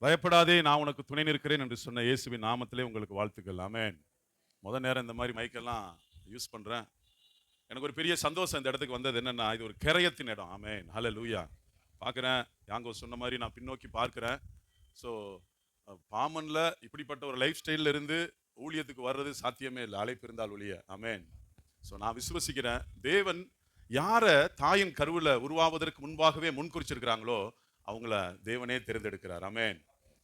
பயப்படாதே, நான் உனக்கு துணை நிற்கிறேன் என்று சொன்ன இயேசுவின் நாமத்திலே உங்களுக்கு வாழ்த்துக்கள். ஆமென். நேரம் இந்த மாதிரி மைக்கெல்லாம் யூஸ் பண்றேன். எனக்கு ஒரு பெரிய சந்தோஷம் இந்த இடத்துக்கு வந்தது என்னன்னா, இது ஒரு கிரயத்தின் இடம். ஆமென். ஹல்லேலூயா. பார்க்கிறேன், யாங்கோ சொன்ன மாதிரி நான் பின்னோக்கி பார்க்கிறேன். ஸோ பாமன்ல இப்படிப்பட்ட ஒரு லைஃப் ஸ்டைல்ல இருந்து ஊழியத்துக்கு வர்றது சாத்தியமே இல்லை, அழைப்பு இருந்தால் ஒழிய. ஆமென். ஸோ நான் விசுவசிக்கிறேன், தேவன் யார தாயின் கருவுல உருவாவதற்கு முன்பாகவே முன்குறிச்சிருக்கிறாங்களோ அவங்கள தேவனே தேர்ந்தெடுக்கிறார். ஆமென்.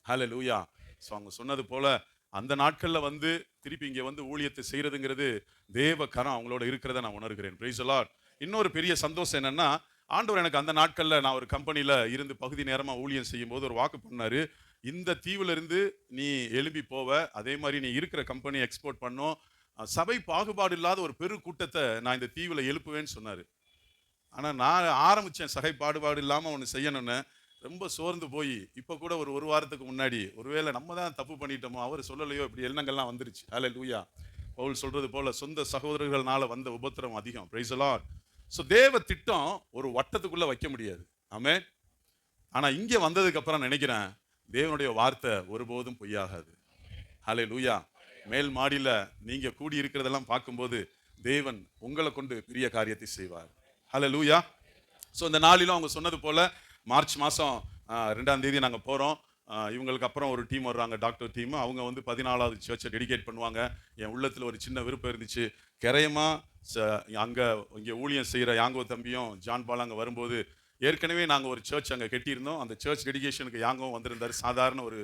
ஹல்லேலூயா. ஸோ அவங்க சொன்னது போல அந்த நாட்கள்ல வந்து திருப்பி இங்க வந்து ஊழியத்தை செய்யறதுங்கிறது தேவ கரம் அவங்களோட இருக்கிறத நான் உணர்கிறேன். Price the Lord. இன்னொரு பெரிய சந்தோஷம் என்னன்னா, ஆண்டவர் எனக்கு அந்த நாட்கள்ல நான் ஒரு கம்பெனில இருந்து பகுதி நேரமா ஊழியம் செய்யும் போது ஒரு வாக்கு பண்ணாரு. இந்த தீவுல இருந்து நீ எழும்பி போவ, அதே மாதிரி நீ இருக்கிற கம்பெனி எக்ஸ்போர்ட் பண்ணும், சபை பாகுபாடு இல்லாத ஒரு பெரு கூட்டத்தை நான் இந்த தீவுல எழுப்புவேன்னு சொன்னாரு. ஆனா நான் ஆரம்பிச்சேன் சகை பாடுபாடு இல்லாம ஒன்று செய்யணும்னு. ரொம்ப சோர்ந்து போய் இப்போ கூட ஒரு வாரத்துக்கு முன்னாடி ஒருவேளை நம்ம தான் தப்பு பண்ணிட்டோமோ, அவர் சொல்லலையோ, இப்படி எண்ணங்கள்லாம் வந்துருச்சு. ஹல்லேலூயா. பவுல் சொல்றது போல சொந்த சகோதரர்களால வந்த உபத்திரம் அதிகம். Price the Lord. ஸோ தேவ திட்டம் ஒரு வட்டத்துக்குள்ள வைக்க முடியாது. ஆமென். ஆனா இங்க வந்ததுக்கு அப்புறம் நினைக்கிறேன், தேவனுடைய வார்த்தை ஒருபோதும் பொய்யாகாது. ஹல்லேலூயா. மேல் மாடியில நீங்க கூடி இருக்கிறதெல்லாம் பார்க்கும்போது தேவன் உங்களை கொண்டு பெரிய காரியத்தை செய்வார். ஹல்லேலூயா. ஸோ இந்த நாளிலும் அவங்க சொன்னது போல மார்ச் மாதம் 2ஆம் தேதி நாங்கள் போகிறோம். இவங்களுக்கு அப்புறம் ஒரு டீம் வர்றாங்க, டாக்டர் டீம். அவங்க வந்து 14வது சர்ச்சை டெடிகேட் பண்ணுவாங்க. என் உள்ளத்தில் ஒரு சின்ன விருப்பம் இருந்துச்சு, கிரயமாக அங்கே இங்கே ஊழியம் செய்கிற யாங்கோ தம்பியும் ஜான் பால் அங்கே வரும்போது, ஏற்கனவே நாங்கள் ஒரு சர்ச் அங்கே கட்டியிருந்தோம். அந்த சர்ச் டெடிகேஷனுக்கு யாங்கவும் வந்திருந்தார். சாதாரண ஒரு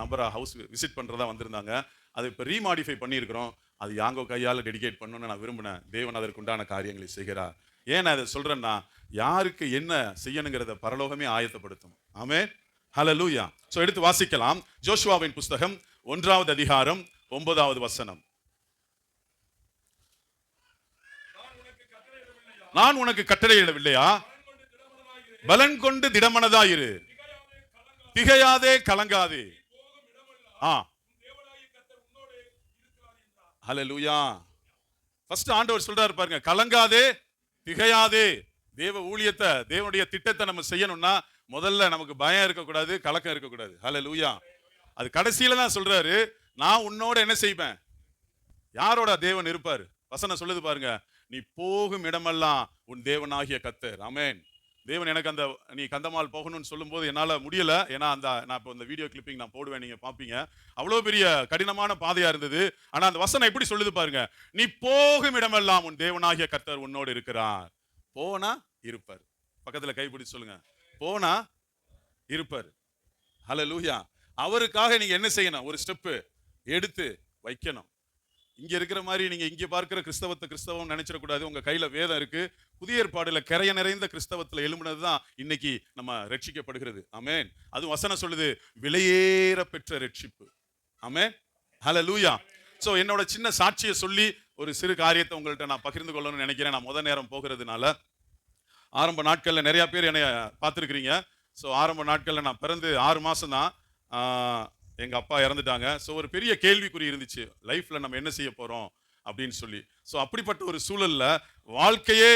நம்பராக ஹவுஸ் விசிட் பண்ணுறதா வந்திருந்தாங்க. அதை இப்போ ரீமாடிஃபை பண்ணியிருக்கிறோம். அது யாங்கோ கையால் டெடிகேட் பண்ணணும்னு நான் விரும்பினேன். தேவன் அதற்குண்டான காரியங்களை செய்கிறார். ஏன் நான் இதை சொல்றேன்னா, யாருக்கு என்ன செய்யணுங்கிறத பரலோகமே ஆயத்தப்படுத்தும். ஆமென். ஹல்லேலூயா. சோ எடுத்து வாசிக்கலாம். ஜோஷுவாவின் புஸ்தகம் 1வது அதிகாரம் 9வது வசனம். நான் உனக்கு கட்டளையிடவில்லையா? பலன் கொண்டு திடமனதாயிரு, திகையாதே கலங்காதே. ஹல்லேலூயா. ஃபர்ஸ்ட் ஆண்டவர் சொல்றாரு பாருங்க, கலங்காதே திகையாதே. தேவ ஊழியத்தை, தேவனுடைய திட்டத்தை நம்ம செய்யணும்னா முதல்ல நமக்கு பயம் இருக்கக்கூடாது, கலக்கம் இருக்கக்கூடாது. ஹல்லேலூயா. அது கடைசியில தான் சொல்றாரு, நான் உன்னோட என்ன செய்வேன்? யாரோட தேவன் இருப்பார்? வசனம் சொல்லுது பாருங்க, நீ போகும் இடமெல்லாம் உன் தேவனாகிய கர்த்தர். ஆமென். தேவன் எனக்கு அந்த நீ கந்தமால் போகணும்னு சொல்லும்போது என்னால் முடியல. ஏன்னா நான் இப்போ இந்த வீடியோ கிளிப்பிங் நான் போடுவேன், நீங்க பார்ப்பீங்க. அவ்வளோ பெரிய கடினமான பாதையா இருந்தது. ஆனால் அந்த வசனம் எப்படி சொல்லுது பாருங்க, நீ போகும் இடமெல்லாம் உன் தேவனாகிய கர்த்தர் உன்னோடு இருக்கிறார். போனா இருப்பார். பக்கத்தில் கைப்பிடிச்சு சொல்லுங்க, போனா இருப்பார். ஹல்லேலூயா. அவருக்காக நீங்க என்ன செய்யணும்? ஒரு ஸ்டெப்பு எடுத்து வைக்கணும். இங்க இருக்கிற மாதிரி நீங்க இங்க பார்க்கிற கிறிஸ்தவம் நினைச்சிடக்கூடாது. உங்க கையில வேதம் இருக்கு. புதிய ஏற்பாடுல கரைய நிறைந்த கிறிஸ்தவத்துல எழும்பினதுதான் இன்னைக்கு நம்ம ரட்சிக்கப்படுகிறது. ஆமென். அது வசனம் சொல்லுது, விலையேற பெற்ற ரட்சிப்பு. ஆமென். ஹல்லேலூயா. சோ என்னோட சின்ன சாட்சியை சொல்லி ஒரு சிறு காரியத்தை உங்கள்கிட்ட நான் பகிர்ந்து கொள்ளணும்னு நினைக்கிறேன். நான் நேரம் போகிறதுனால ஆரம்ப நாட்கள்ல நிறைய பேர் என்னை பார்த்துருக்கிறீங்க. ஸோ ஆரம்ப நாட்கள்ல நான் பிறந்து 6 மாசம் தான் எங்க அப்பா இறந்துட்டாங்க. ஸோ ஒரு பெரிய கேள்விக்குறி இருந்துச்சு, லைஃப்ல நம்ம என்ன செய்ய போறோம் அப்படின்னு சொல்லி. ஸோ அப்படிப்பட்ட ஒரு சூழல்ல, வாழ்க்கையே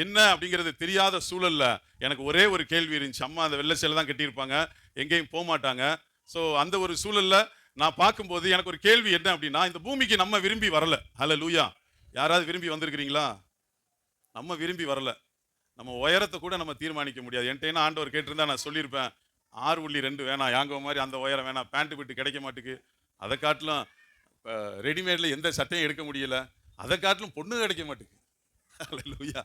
என்ன அப்படிங்கிறது தெரியாத சூழல்ல எனக்கு ஒரே ஒரு கேள்வி இருந்துச்சு. அம்மா அந்த வெள்ளை சேலை தான் கட்டியிருப்பாங்க, எங்கேயும் போக மாட்டாங்க. ஸோ அந்த ஒரு சூழல்ல நான் பார்க்கும்போது எனக்கு ஒரு கேள்வி என்ன அப்படின்னா, இந்த பூமிக்கு நம்ம விரும்பி வரல. ஹல்லேலூயா. யாராவது விரும்பி வந்திருக்கிறீங்களா? நம்ம விரும்பி வரல. நம்ம உயரத்தை கூட நம்ம தீர்மானிக்க முடியாது. என்கிட்ட ஆண்டவர் கேட்டிருந்தா நான் சொல்லியிருப்பேன், 6.2 வேணாம், யாங்கோ மாதிரி அந்த உயரம் வேணாம், பேண்ட் பிட்டு கிடைக்க மாட்டுக்கு, அதை காட்டிலும் ரெடிமேட்ல எந்த சட்டையும் எடுக்க முடியல, அதை காட்டிலும் பொண்ணு கிடைக்க மாட்டுக்கு. ஹல்லேலூயா.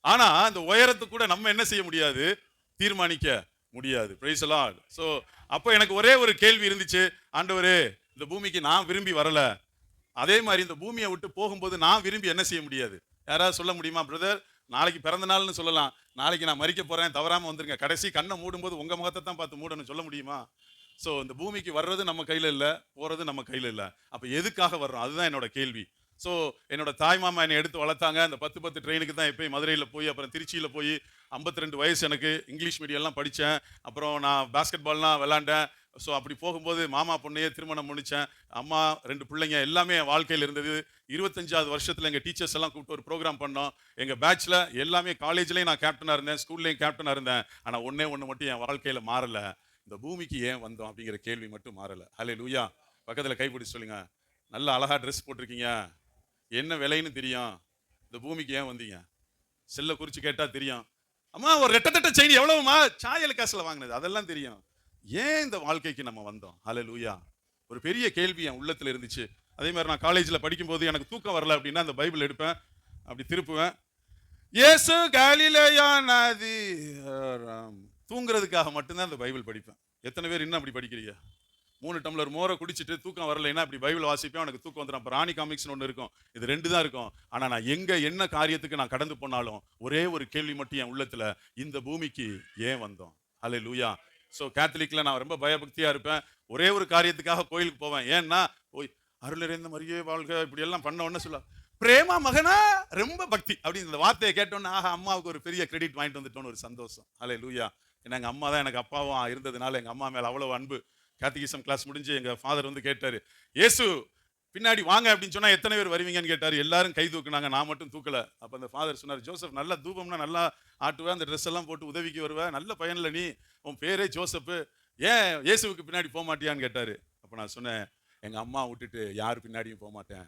ஆனா அந்த உயரத்தை கூட நம்ம என்ன செய்ய முடியாது? தீர்மானிக்க முடியாது. Price the Lord. சோ அப்போ எனக்கு ஒரே ஒரு கேள்வி இருந்துச்சு, ஆண்டவரே இந்த பூமிக்கு நான் விரும்பி வரல, அதே மாதிரி இந்த பூமியை விட்டு போகும்போது நான் விரும்பி என்ன செய்ய முடியாது? யாராவது சொல்ல முடியுமா? பிரதர், நாளைக்கு பிறந்த நாள்னு சொல்லலாம், நாளைக்கு நான் மரிக்க போறேன், தவறாம வந்துருங்க, கடைசி கண்ணை மூடும்போது உங்க முகத்தை தான் பார்த்து மூடணும், சொல்ல முடியுமா? ஸோ இந்த பூமிக்கு வர்றது நம்ம கையில இல்லை, போறது நம்ம கையில இல்லை. அப்ப எதுக்காக வர்றோம்? அதுதான் என்னோட கேள்வி. ஸோ என்னோட தாய் மாமா என்னை எடுத்து வளர்த்தாங்க. அந்த 10 ட்ரெயினுக்கு தான் எப்பயும் மதுரையில் போய், அப்புறம் திருச்சியில் போய், 52 வயசு எனக்கு, இங்கிலீஷ் மீடியம்லாம் படித்தேன். அப்புறம் நான் பாஸ்கெட் பால்லாம் விளாண்டேன். ஸோ அப்படி போகும்போது மாமா பொண்ணையே திருமணம் முடித்தேன். அம்மா 2 பிள்ளைங்க எல்லாமே என் வாழ்க்கையில் இருந்தது. 25வது வருஷத்தில் எங்கள் டீச்சர்ஸ் எல்லாம் கூப்பிட்டு ஒரு ப்ரோக்ராம் பண்ணோம். எங்கள் பேட்சில் எல்லாமே, காலேஜ்லேயும் நான் கேப்டனாக இருந்தேன், ஸ்கூல்லேயும் கேப்டனாக இருந்தேன். ஆனால் ஒன்று மட்டும் என் வாழ்க்கையில் மாறலை, இந்த பூமிக்கு ஏன் வந்தோம் அப்படிங்கிற கேள்வி மட்டும் மாறல. ஹல்லேலூயா. பக்கத்துல கைப்பிடிச்சு சொல்லுங்க, நல்ல அழகா ட்ரெஸ் போட்டிருக்கீங்க, என்ன விலைன்னு தெரியும், இந்த பூமிக்கு ஏன் வந்தீங்க? செல்ல குறிச்சு கேட்டா தெரியும். அம்மா ஒரு ரெட்டத்தட்ட செயின் எவ்வளவுமா, சாயல் காசுல வாங்கினது, அதெல்லாம் தெரியும். ஏன் இந்த வாழ்க்கைக்கு நம்ம வந்தோம்? ஹல்லேலூயா. ஒரு பெரிய கேள்வி என் உள்ளத்துல இருந்துச்சு. அதே மாதிரி நான் காலேஜில் படிக்கும்போது எனக்கு தூக்கம் வரல அப்படின்னா அந்த பைபிள் எடுப்பேன், அப்படி திருப்புவேன். இயேசு கலிலேயா நதி, தூங்குறதுக்காக மட்டும்தான் அந்த பைபிள் படிப்பேன். எத்தனை பேர் இன்னும் அப்படி படிக்கிறீங்க? 3 டம்ளர் மோரை குடிச்சிட்டு தூக்கம் வரலைன்னா அப்படி பைபிள் வாசிப்பேன், எனக்கு தூக்கம் வந்துடும். அப்போ ராணி காமிக்ஸ்னு ஒன்று இருக்கும், இது 2 தான் இருக்கும். ஆனால் நான் என்ன காரியத்துக்கு நான் கடந்து போனாலும் ஒரே ஒரு கேள்வி மட்டும் என் உள்ளத்துல, இந்த பூமிக்கு ஏன் வந்தோம்? ஹல்லேலூயா. ஸோ கேத்தலிக்ல நான் ரொம்ப பயபக்தியா இருப்பேன். ஒரே ஒரு காரியத்துக்காக கோயிலுக்கு போவேன். ஏன்னா அருள் நிறைந்த மரியே வாழ்க இப்படி எல்லாம் பண்ண உடனே சொல்ல, பிரேமா மகனா ரொம்ப பக்தி அப்படின்னு இந்த வார்த்தையை கேட்டோன்னு, ஆஹா அம்மாவுக்கு ஒரு பெரிய கிரெடிட் வாங்கிட்டு வந்துட்டோன்னு ஒரு சந்தோஷம். ஹல்லேலூயா. ஏன்னா எங்கள் அம்மா தான் எனக்கு அப்பாவும் இருந்ததுனால எங்கள் அம்மா மேலே அவ்வளோ அன்பு. கேத்தகிசம் கிளாஸ் முடிஞ்சு எங்கள் ஃபாதர் வந்து கேட்டார், இயேசு பின்னாடி வாங்க அப்படின்னு சொன்னால் எத்தனை பேர் வருவீங்கன்னு கேட்டார். எல்லாரும் கை தூக்குனாங்க, நான் மட்டும் தூக்கலை. அப்போ அந்த ஃபாதர் சொன்னார், ஜோசப் நல்லா தூபம்னா நல்லா ஆட்டுவேன், அந்த ட்ரெஸ் எல்லாம் போட்டு உதவிக்கு வருவேன், நல்ல பையனில் நீ, உன் பேரே ஜோசப்பு, ஏன் இயேசுவுக்கு பின்னாடி போக மாட்டியான்னு கேட்டார். அப்போ நான் சொன்னேன், எங்கள் அம்மா விட்டுட்டு யார் பின்னாடியும் போக மாட்டேன்.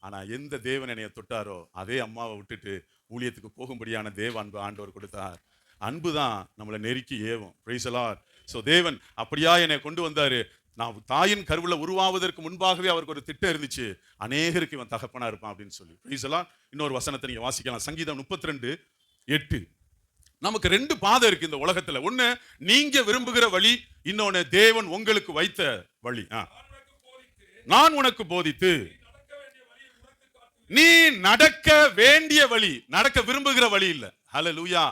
ஆனால் எந்த தேவன் என்னைய தொட்டாரோ அதே அம்மாவை விட்டுட்டு ஊழியத்துக்கு போகும்படியான தேவ அன்பு ஆண்டவர் கொடுத்தார். அன்பு தான் நம்மளை நெருக்கி ஏவும். Price the Lord. ஸோ தேவன் அப்படியா என்னை கொண்டு வந்தாரு. நான் தாயின் கருவுல உருவாவதற்கு முன்பாகவே அவருக்கு ஒரு திட்டம் இருந்துச்சு, அநேகருக்கு இவன் தகப்பனா இருப்பான் அப்படின்னு சொல்லி. Price the Lord. இன்னொரு வசனத்தை நீங்க வாசிக்கலாம், சங்கீதம் 32:8. நமக்கு 2 பாதை இருக்கு இந்த உலகத்துல. ஒண்ணு நீங்க விரும்புகிற வழி, இன்னொன்னு தேவன் உங்களுக்கு வைத்த வழி. நான் உனக்கு போதித்து நீ நடக்க வேண்டிய வழி, நடக்க விரும்புகிற வழி இல்ல. ஹல்லேலூயா.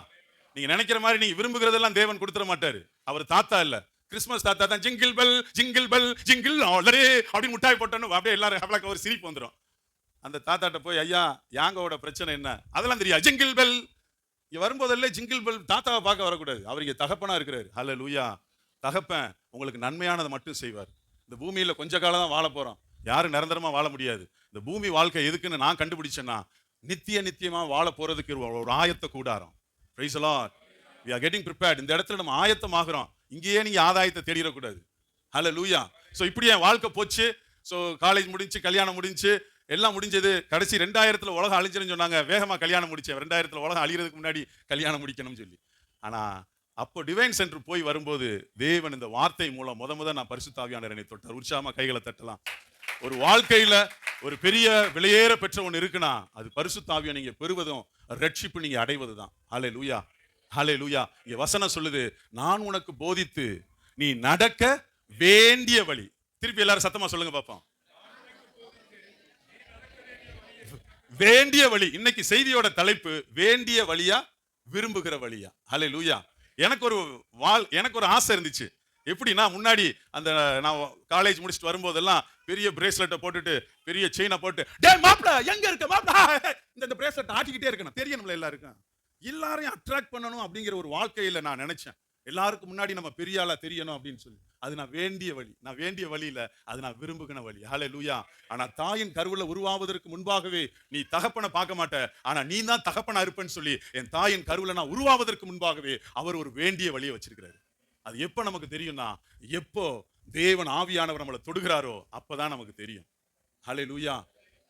நீங்க நினைக்கிற மாதிரி நீங்க விரும்புகிறதெல்லாம் தேவன் கொடுத்துட மாட்டாரு. அவர் தாத்தா இல்ல, கிறிஸ்மஸ் தாத்தா தான். Jingle bell jingle bell jingle ஆலரே அப்படின்னு முட்டாய் போட்டோன்னு அப்படியே எல்லாரும் ஹப்ளாக்க ஒரு சிரிப்பு வந்துடும். அந்த தாத்தாட்ட போய், ஐயா யாங்கோட பிரச்சனை என்ன, அதெல்லாம் தெரியாது. ஜிங்கிள் பெல் இங்க வரும்போதெல்லாம் ஜிங்கிள் பெல் தாத்தாவை பார்க்க வரக்கூடாது, அவர் இங்க தகப்பனா இருக்கிறாரு. ஹல்லேலூயா. தகப்பன் உங்களுக்கு நன்மையானதை மட்டும் செய்வார். இந்த பூமியில கொஞ்ச காலம் தான் வாழ போறோம், யாரும் நிரந்தரமா வாழ முடியாது. இந்த பூமி வாழ்க்கை எதுக்குன்னு நான் கண்டுபிடிச்சேன்னா, நித்தியமா வாழ போறதுக்கு ஒரு ஆயத்த கூடாரம். Price the Lord. we are getting prepared. இந்த இடத்துல நம்ம ஆயத்தமாகறோம். இங்கேயே நீங்க ஆதாயத்தை தேடிடக்கூடாது. ஹல்லேலூயா. ஸோ இப்படி என் வாழ்க்கை போச்சு. ஸோ காலேஜ் முடிஞ்சு, கல்யாணம் முடிஞ்சு, எல்லாம் முடிஞ்சது. கடைசி 2000 உலகம் அழிஞ்சுன்னு சொன்னாங்க, வேகமா கல்யாணம் முடிச்சேன். 2000 உலகம் அழிகிறதுக்கு முன்னாடி கல்யாணம் முடிக்கணும்னு சொல்லி. ஆனா அப்போ டிவைன் சென்டர் போய் வரும்போது தேவன் இந்த வார்த்தை மூலம் முத நான் பரிசுத்த ஆவியானவரை என்னை தொட்டார். உற்சாகமா கைகளை தட்டலாம். ஒரு வாழ்க்கையில ஒரு பெரிய விலையேற பெற்ற ஒன்று இருக்குன்னா அது பரிசுத்த ஆவியை நீங்க பெறுவதும் ரட்சிப்பு நீங்க அடைவதுதான். ஹல்லேலூயா. ஹல்லேலூயா. இங்க வசனம் சொல்லுது, நான் உனக்கு போதித்து நீ நடக்க வேண்டிய வழி. திருப்பி எல்லாரும் சத்தமா சொல்லுங்க பாப்போம். வேண்டிய வழி. இன்னைக்கு செய்தியோட தலைப்பு வேண்டிய வழியா விரும்புகிற வழியா. ஹல்லேலூயா. எனக்கு ஒரு ஆசை இருந்துச்சு. எப்படின்னா, முன்னாடி அந்த நான் காலேஜ் முடிச்சுட்டு வரும்போதெல்லாம் பெரிய பிரேஸ்லெட்டை போட்டுட்டு பெரிய செயினை போட்டு, டேய் மாப்ள எங்க இருக்க மாப்ள, இந்த பிரேஸ்லெட் ஆட்டிக்கிட்டே இருக்கணும், தெரியணும்ல எல்லாருக்கும், எல்லாரையும் அட்ராக்ட் பண்ணணும் அப்படிங்கிற ஒரு வாழ்க்கையில நான் நினைச்சேன். எல்லாருக்கும் முன்னாடி நம்ம பெரிய ஆளா தெரியணும் அப்படின்னு சொல்லி. அது நான் வேண்டிய வழி. நான் வேண்டிய வழியில அது நான் விரும்புகிற வழி. ஹல்லேலூயா. ஆனா தாயின் கருவுல உருவாவதற்கு முன்பாகவே நீ தகப்பனை பார்க்க மாட்ட, ஆனா நீ தான் தகப்பனா இருப்பேன்னு சொல்லி என் தாயின் கருவுல நான் உருவாவதற்கு முன்பாகவே அவர் ஒரு வேண்டிய வழியை வச்சிருக்கிறாரு. அது எப்ப நமக்கு தெரியும்னா, எப்போ தேவன் ஆவியானவர் நம்மளை தொடுகிறாரோ அப்பதான் நமக்கு தெரியும். ஹல்லேலூயா.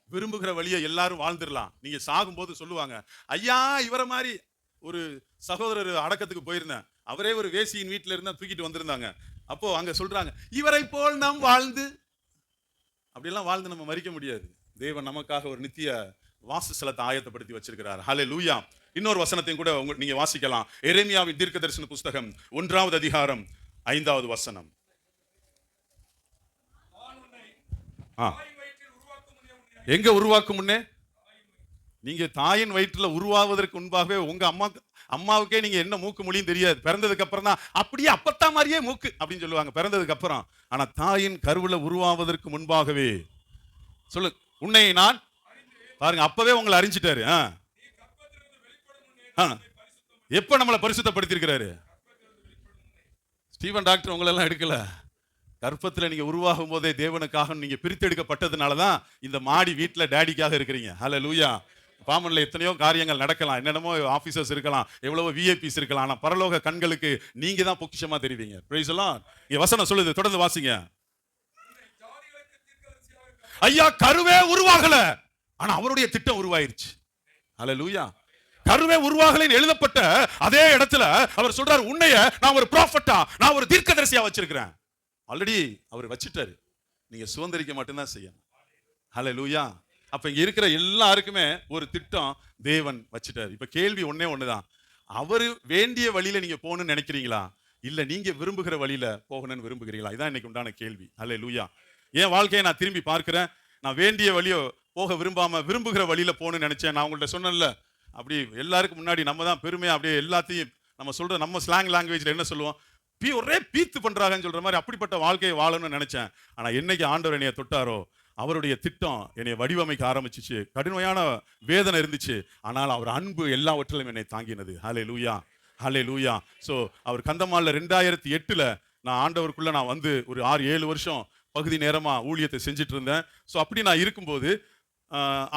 விரும்புகிற வழியை எல்லாரும் வாழ்ந்துடலாம். நீங்க சாகும்போது சொல்லுவாங்க, ஐயா இவரை மாதிரி ஒரு சகோதரர் அடக்கத்துக்கு போயிருந்தேன், அவரே ஒரு வேசியின் வீட்டில இருந்தா தூக்கிட்டு வந்திருந்தாங்க. அப்போ அங்க சொல்றாங்க, இவரை போல் நாம் வாழ்ந்து, அப்படியெல்லாம் வாழ்ந்து நம்ம மறிக்க முடியாது. தேவன் நமக்காக ஒரு நித்திய வாசஸ்தலத்தை ஆயத்தப்படுத்தி வச்சிருக்கிறார். ஹல்லேலூயா. இன்னொரு வசனத்தையும் கூட நீங்க வாசிக்கலாம். எரேமியாவின் தீர்க்கதரிசன புஸ்தகம் 1வது அதிகாரம் 5வது வசனம். எங்க உருவாக்கும் முன்னே? நீங்க தாயின் வயிற்றுல உருவாவதற்கு முன்பாகவே உங்க அம்மாவுக்கே நீங்க என்ன மூக்கு மொழியும் தெரியாது. பிறந்ததுக்கு அப்புறம் தான் அப்படியே அப்பத்தா மாதிரியே மூக்கு அப்படின்னு சொல்லுவாங்க பிறந்ததுக்கு அப்புறம். ஆனா தாயின் கருவுல உருவாவதற்கு முன்பாகவே சொல்லு, உன்னை நான் பாருங்க, அப்பவே உங்களை அறிஞ்சிட்டாரு. எப்ப நம்மளை பரிசுத்தப்படுத்தி இருக்கிறாரு? ஸ்டீவன் டாக்டர் உங்களை எல்லாம் எடுக்கல. கர்ப்பத்தில் நீங்க உருவாகும் போதே தேவனுக்காக நீங்க பிரித்தெடுக்கப்பட்டதுனாலதான் இந்த மாடி வீட்டுல டேடிக்காக இருக்கிறீங்க. ஹல்லேலூயா. பாமன்ல எத்தனையோ காரியங்கள் நடக்கலாம், என்னென்னமோ ஆபீசர்ஸ் இருக்கலாம், எவ்வளவோ விஐபிஸ் இருக்கலாம், ஆனா பரலோக கண்களுக்கு நீங்க தான் பொக்கிஷமா தெரிவீங்க. பிரைஸ் எல்லாம் இங்க வசனம் சொல்லுது, தொடர்ந்து வாசிங்க. ஐயா கருவே உருவாகல, ஆனா அவருடைய திட்டம் உருவாயிருச்சு. ஹல்லேலூயா. கருவே உருவாகலைன்னு எழுதப்பட்ட அதே இடத்துல அவர் சொல்றாரு, உன்னைய நான் ஒரு ப்ராஃபட்டா, நான் ஒரு தீர்க்கதரிசியா வச்சிருக்கிறேன். ஆல்ரெடி அவர் வச்சிட்டாரு, நீங்க சுதந்திரிக்க மட்டும்தான் செய்யணும். ஹல்லேலூயா. அப்ப இங்க இருக்கிற எல்லாருக்குமே ஒரு திட்டம் தேவன் வச்சிட்டாரு. இப்ப கேள்வி ஒண்ணே ஒண்ணுதான், அவரு வேண்டிய வழியில நீங்க போகணும்னு நினைக்கிறீங்களா, இல்ல நீங்க விரும்புகிற வழியில போகணும்னு விரும்புகிறீங்களா? இதான் இன்னைக்கு உண்டான கேள்வி. ஹல்லேலூயா. என் வாழ்க்கையை நான் திரும்பி பார்க்கிறேன், நான் வேண்டிய வழியோ போக விரும்பாம விரும்புகிற வழியில போகணும்னு நினைச்சேன். நான் உங்கள்ட்ட சொன்னேன்ல, அப்படி எல்லாருக்கும் முன்னாடி நம்ம தான் பெருமையா அப்படியே எல்லாத்தையும் நம்ம சொல்ற, நம்ம ஸ்லாங் லாங்குவேஜ்ல என்ன சொல்லுவோம், ஒரே பீத்து பண்றாங்கன்னு சொல்ற மாதிரி அப்படிப்பட்ட வாழ்க்கையை வாழணும்னு நினைச்சேன். ஆனா என்னைக்கு ஆண்டவர் என்னைய தொட்டாரோ, அவருடைய திட்டம் என்னை வடிவமைக்க ஆரம்பிச்சிச்சு. கடுமையான வேதனை இருந்துச்சு, ஆனால் அவர் அன்பு எல்லாவற்றிலும் என்னை தாங்கினது. ஹல்லேலூயா, ஹல்லேலூயா. சோ அவர் கந்தமால்ல 2008ல நான் ஆண்டவருக்குள்ள நான் வந்து ஒரு 6-7 வருஷம் பகுதி நேரமா ஊழியத்தை செஞ்சுட்டு இருந்தேன். சோ அப்படி நான் இருக்கும்போது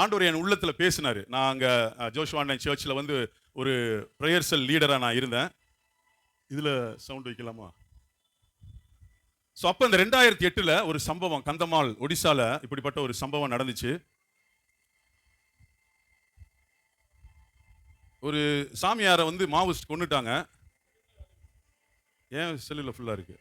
ஆண்டவர் என் உள்ளத்துல பேசினாரு. நான் அங்க ஜோஷுவா சர்ச்சில் வந்து ஒரு பிரேயர் செல் லீடரா நான் இருந்தேன். இதுல சவுண்ட் வைக்கலாமா? சோ அப்ப இந்த 2008ல ஒரு சம்பவம், கந்தமால் ஒடிசால இப்படிப்பட்ட ஒரு சம்பவம் நடந்துச்சு. ஒரு சாமியாரை வந்து மாவோயிஸ்ட் கொன்னுட்டாங்க. ஏன் செல்லுல ஃபுல்லா இருக்கு?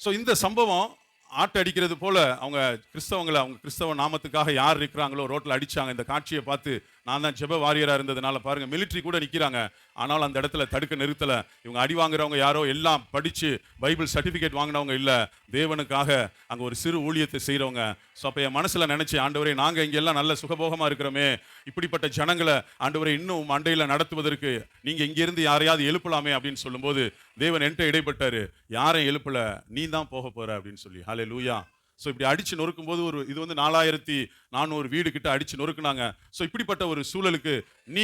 சோ இந்த சம்பவம் ஆட்டு அடிக்கிறது போல அவங்க கிறிஸ்தவங்களை, அவங்க கிறிஸ்தவ நாமத்துக்காக யார் இருக்கிறாங்களோ ரோட்ல அடிச்சாங்க. இந்த காட்சியை பார்த்து நான் தான் ஜெப வாரியரா இருந்ததுனால பாருங்க, மிலிட்டரி கூட நிக்கிறாங்க, ஆனாலும் அந்த இடத்துல தடுக்க நிறுத்தல. இவங்க அடி வாங்குறவங்க யாரோ எல்லாம் படிச்சு பைபிள் சர்டிபிகேட் வாங்கினவங்க இல்ல, தேவனுக்காக அங்க ஒரு சிறு ஊழியத்தை செய்யறவங்க. ஸோ அப்ப என் மனசுல நினைச்சு, ஆண்டவரே நாங்க இங்க எல்லாம் நல்ல சுகபோகமா இருக்கிறோமே, இப்படிப்பட்ட ஜனங்களை ஆண்டவரே இன்னும் மண்டையில நடத்துவதற்கு நீங்க இங்க இருந்து யாரையாவது எழுப்பலாமே அப்படின்னு சொல்லும்போது தேவன் என்கிட்ட இடைப்பட்டாரு, யாரை எழுப்பல, நீ தான் போக போற அப்படின்னு சொல்லி. ஹல்லேலூயா. ஸோ இப்படி அடிச்சு நொறுக்கும் போது ஒரு இது வந்து 4400 வீடு கிட்ட அடிச்சு நொறுக்குனாங்க. ஸோ இப்படிப்பட்ட ஒரு சூழலுக்கு நீ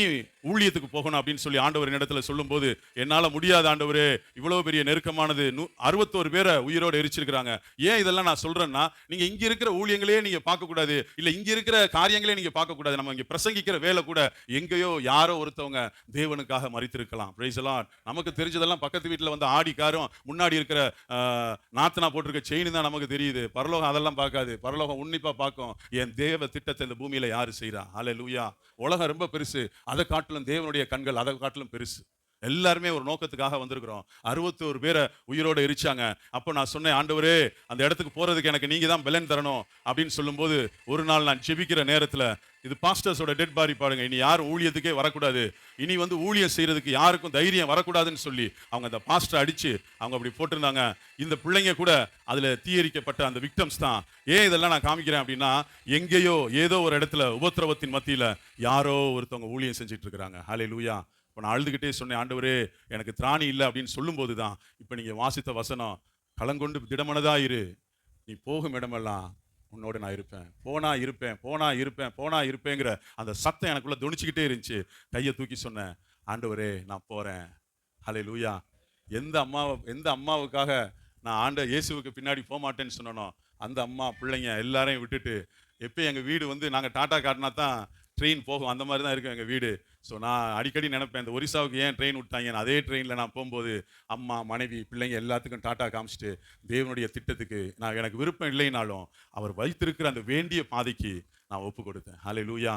ஊழியத்துக்கு போகணும் அப்படின்னு சொல்லி ஆண்டவர் இடத்துல சொல்லும்போது, என்னால முடியாத ஆண்டவரே, இவ்வளவு பெரிய நெருக்கமானது, 61 பேரை உயிரோடு எரிச்சிருக்கிறாங்க. ஏன் இதெல்லாம் நான் சொல்றேன்னா, நீங்க இங்க இருக்கிற ஊழியங்களே நீங்க பார்க்க கூடாது, இல்ல இங்க இருக்கிற காரியங்களே நீங்க பார்க்க கூடாது. நம்ம இங்க பிரசங்கிக்கிற வேலை கூட எங்கேயோ யாரோ ஒருத்தவங்க தேவனுக்காக மரித்திருக்கலாம். Price the Lord. நமக்கு தெரிஞ்சதெல்லாம் பக்கத்து வீட்டுல வந்து ஆடி காரும் முன்னாடி இருக்கிற நாத்தனா போட்டிருக்க செயின் தான் நமக்கு தெரியுது. பரலோகம் அதெல்லாம் பார்க்காது. பரலோகம் உன்னிப்பா பார்க்கும், என் தேவ திட்டத்தை இந்த பூமியில யாரு செய்றா. ஹல்லேலூயா. உலகம் ரொம்ப பெருசு, அதை காட்டிலும் தேவனுடைய கண்கள் அதை காட்டிலும் பெருசு. எல்லாருமே ஒரு நோக்கத்துக்காக வந்திருக்கிறோம். 61 பேரை உயிரோட எரிச்சாங்க. அப்போ நான் சொன்னேன், ஆண்டவரே அந்த இடத்துக்கு போறதுக்கு எனக்கு நீங்க தான் பலன் தரணும் அப்படின்னு சொல்லும்போது, ஒரு நாள் நான் ஜெபிக்கிற நேரத்துல, இது பாஸ்டர்ஸோட டெட் பாடி பாருங்க, இனி யாரும் ஊழியத்துக்கே வரக்கூடாது, இனி வந்து ஊழியம் செய்யறதுக்கு யாருக்கும் தைரியம் வரக்கூடாதுன்னு சொல்லி அவங்க அந்த பாஸ்டர் அடிச்சு அவங்க அப்படி போட்டிருந்தாங்க. இந்த பிள்ளைங்க கூட அதுல தீயரிக்கப்பட்ட அந்த விக்டம்ஸ் தான். ஏன் இதெல்லாம் நான் காமிக்கிறேன் அப்படின்னா, எங்கேயோ ஏதோ ஒரு இடத்துல உபத்திரவத்தின் மத்தியில யாரோ ஒருத்தவங்க ஊழியம் செஞ்சுட்டு இருக்கிறாங்க. ஹல்லேலூயா. இப்போ நான் அழுதுகிட்டே சொன்னேன், ஆண்டவரே எனக்கு திராணி இல்லை அப்படின்னு சொல்லும்போது தான் இப்போ நீங்க வாசித்த வசனம், களங்கொண்டு திடமனதா இரு, நீ போகும் இடமெல்லாம் உன்னோட நான் இருப்பேன், போனா இருப்பேன், போனா இருப்பேன், போனா இருப்பேங்கிற அந்த சத்தம் எனக்குள்ள துணிச்சுக்கிட்டே இருந்துச்சு. கையை தூக்கி சொன்னேன், ஆண்டவரே நான் போறேன். ஹல்லேலூயா. எந்த அம்மாவுக்காக நான் இயேசுவுக்கு பின்னாடி போக மாட்டேன்னு சொன்னனோ, அந்த அம்மா பிள்ளைங்க எல்லாரையும் விட்டுட்டு, எப்போ எங்க வீடு வந்து நாங்க டாட்டா காட்டினா தான் ட்ரெயின் போகும், அந்த மாதிரி தான் இருக்கும் எங்கள் வீடு. ஸோ நான் அடிக்கடி நினைப்பேன், இந்த ஒரிசாவுக்கு ஏன் ட்ரெயின் விட்டாங்க, அதே ட்ரெயினில் நான் போகும்போது அம்மா மனைவி பிள்ளைங்க எல்லாத்துக்கும் டாட்டா காமிச்சிட்டு தேவனுடைய திட்டத்துக்கு நான் எனக்கு விருப்பம் இல்லைனாலும் அவர் வைத்திருக்கிற அந்த வேண்டிய பாதைக்கு நான் ஒப்பு கொடுத்தேன். ஹல்லேலூயா.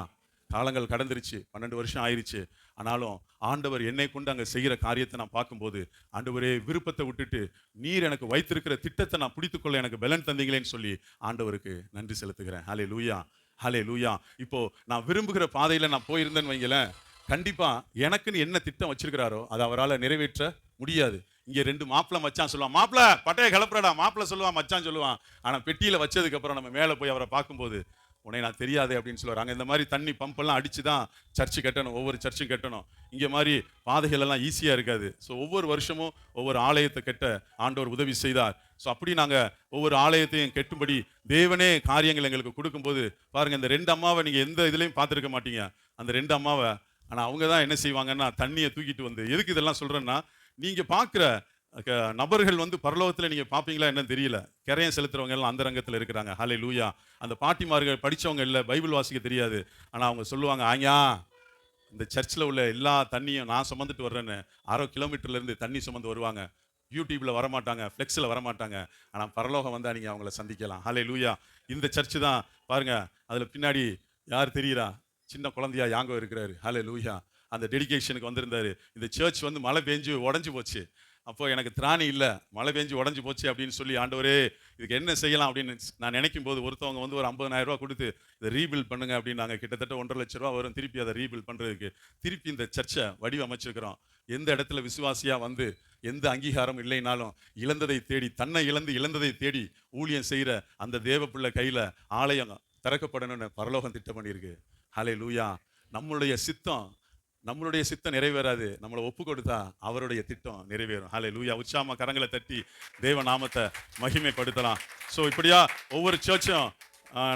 காலங்கள் கடந்துருச்சு, 12 வருஷம் ஆயிடுச்சு. ஆனாலும் ஆண்டவர் என்னை கொண்டு அங்கே செய்கிற காரியத்தை நான் பார்க்கும்போது, ஆண்டவரே விருப்பத்தை விட்டுட்டு நீர் எனக்கு வைத்திருக்கிற திட்டத்தை நான் பிடித்துக்கொள்ள எனக்கு பலன் தந்தீங்களேன்னு சொல்லி ஆண்டவருக்கு நன்றி செலுத்துகிறேன். ஹல்லேலூயா, ஹல்லேலூயா. இப்போ நான் விரும்புகிற பாதையில நான் போயிருந்தேன்னு வைங்களேன், கண்டிப்பா எனக்குன்னு என்ன திட்டம் வச்சிருக்கிறாரோ அதை அவரால் நிறைவேற்ற முடியாது. இங்க 2 மாப்பிள மச்சான் சொல்லுவான், மாப்பிள பட்டைய கிளப்புறடா, மாப்பிள சொல்லுவான், மச்சான் சொல்லுவான். ஆனா பெட்டியில வச்சதுக்கு அப்புறம் நம்ம மேல போய் அவரை பார்க்கும்போது, உன்னை நான் தெரியாதே அப்படின்னு சொல்லுவார். அங்கே இந்த மாதிரி தண்ணி பம்ப் எல்லாம் அடிச்சு தான் சர்ச்சு கட்டணும், ஒவ்வொரு சர்ச்சும் கட்டணும். இங்கே மாதிரி பாதைகள் எல்லாம் ஈஸியாக இருக்காது. ஸோ ஒவ்வொரு வருஷமும் ஒவ்வொரு ஆலயத்தை கட்ட ஆண்டவர் உதவி செய்தார். ஸோ அப்படி நாங்கள் ஒவ்வொரு ஆலயத்தையும் கெட்டும்படி தேவனே காரியங்கள் எங்களுக்கு கொடுக்கும்போது பாருங்கள், இந்த 2 அம்மாவை நீங்கள் எந்த இதுலையும் பார்த்துருக்க மாட்டீங்க. அந்த 2 அம்மாவை, ஆனால் அவங்க தான் என்ன செய்வாங்கன்னா தண்ணியை தூக்கிட்டு வந்து, எதுக்கு இதெல்லாம் சொல்கிறேன்னா, நீங்கள் பார்க்குற நபர்கள் வந்து பரலோகத்துல நீங்க பாப்பீங்களா என்னன்னு தெரியல. கரையம் செலுத்துறவங்க எல்லாம் அந்த ரங்கத்துல இருக்கிறாங்க. ஹல்லேலூயா. அந்த பாட்டிமார்கள் படிச்சவங்க இல்ல, பைபிள் வாசிக்க தெரியாது. ஆனா அவங்க சொல்லுவாங்க, ஆயா இந்த சர்ச்சில் உள்ள எல்லா தண்ணியும் நான் சுமந்துட்டு வர்றேன்னு 1/2 கிலோமீட்டர்ல இருந்து தண்ணி சுமந்து வருவாங்க. யூடியூப்ல வரமாட்டாங்க, ஃப்ளெக்ஸில் வரமாட்டாங்க. ஆனால் பரலோகம் வந்தால் நீங்கள் அவங்கள சந்திக்கலாம். ஹல்லேலூயா. இந்த சர்ச்சு தான் பாருங்க, அதில் பின்னாடி யார் தெரியுறா? சின்ன குழந்தையா யாங்கோ இருக்கிறாரு. ஹல்லேலூயா. அந்த டெடிகேஷனுக்கு வந்திருந்தாரு. இந்த சர்ச் வந்து மழை பெஞ்சு உடஞ்சி போச்சு. அப்போ எனக்கு திராணி இல்லை, மழை பெஞ்சு உடஞ்சி போச்சு அப்படின்னு சொல்லி, ஆண்டவரே இதுக்கு என்ன செய்யலாம் அப்படின்னு நான் நினைக்கும் போது ஒருத்தவங்க வந்து ஒரு 50,000 ரூபா கொடுத்து இதை ரீபில்ட் பண்ணுங்க அப்படின்னாங்க. கிட்டத்தட்ட 1,50,000 ரூபா வரும் திருப்பி அதை ரீபில்ட் பண்ணுறதுக்கு. திருப்பி இந்த சர்ச்சை வடிவமைச்சிருக்கிறோம். எந்த இடத்துல விசுவாசியாக வந்து எந்த அங்கீகாரம் இல்லைனாலும் இழந்ததை தேடி, தன்னை இழந்ததை தேடி ஊழியம் செய்கிற அந்த தேவ பிள்ளை கையில் ஆலயம் திறக்கப்படணும்னு பரலோகம் திட்டம் பண்ணியிருக்கு. ஹல்லேலூயா. நம்மளுடைய சித்தம் நிறைவேறாது. நம்மளை ஒப்பு கொடுத்தா அவருடைய திட்டம் நிறைவேறும். ஹல்லேலூயா. உற்சாகமா கரங்களை தட்டி தேவ நாமத்தை மகிமைப்படுத்தலாம். ஸோ இப்படியா ஒவ்வொரு சர்ச்சும்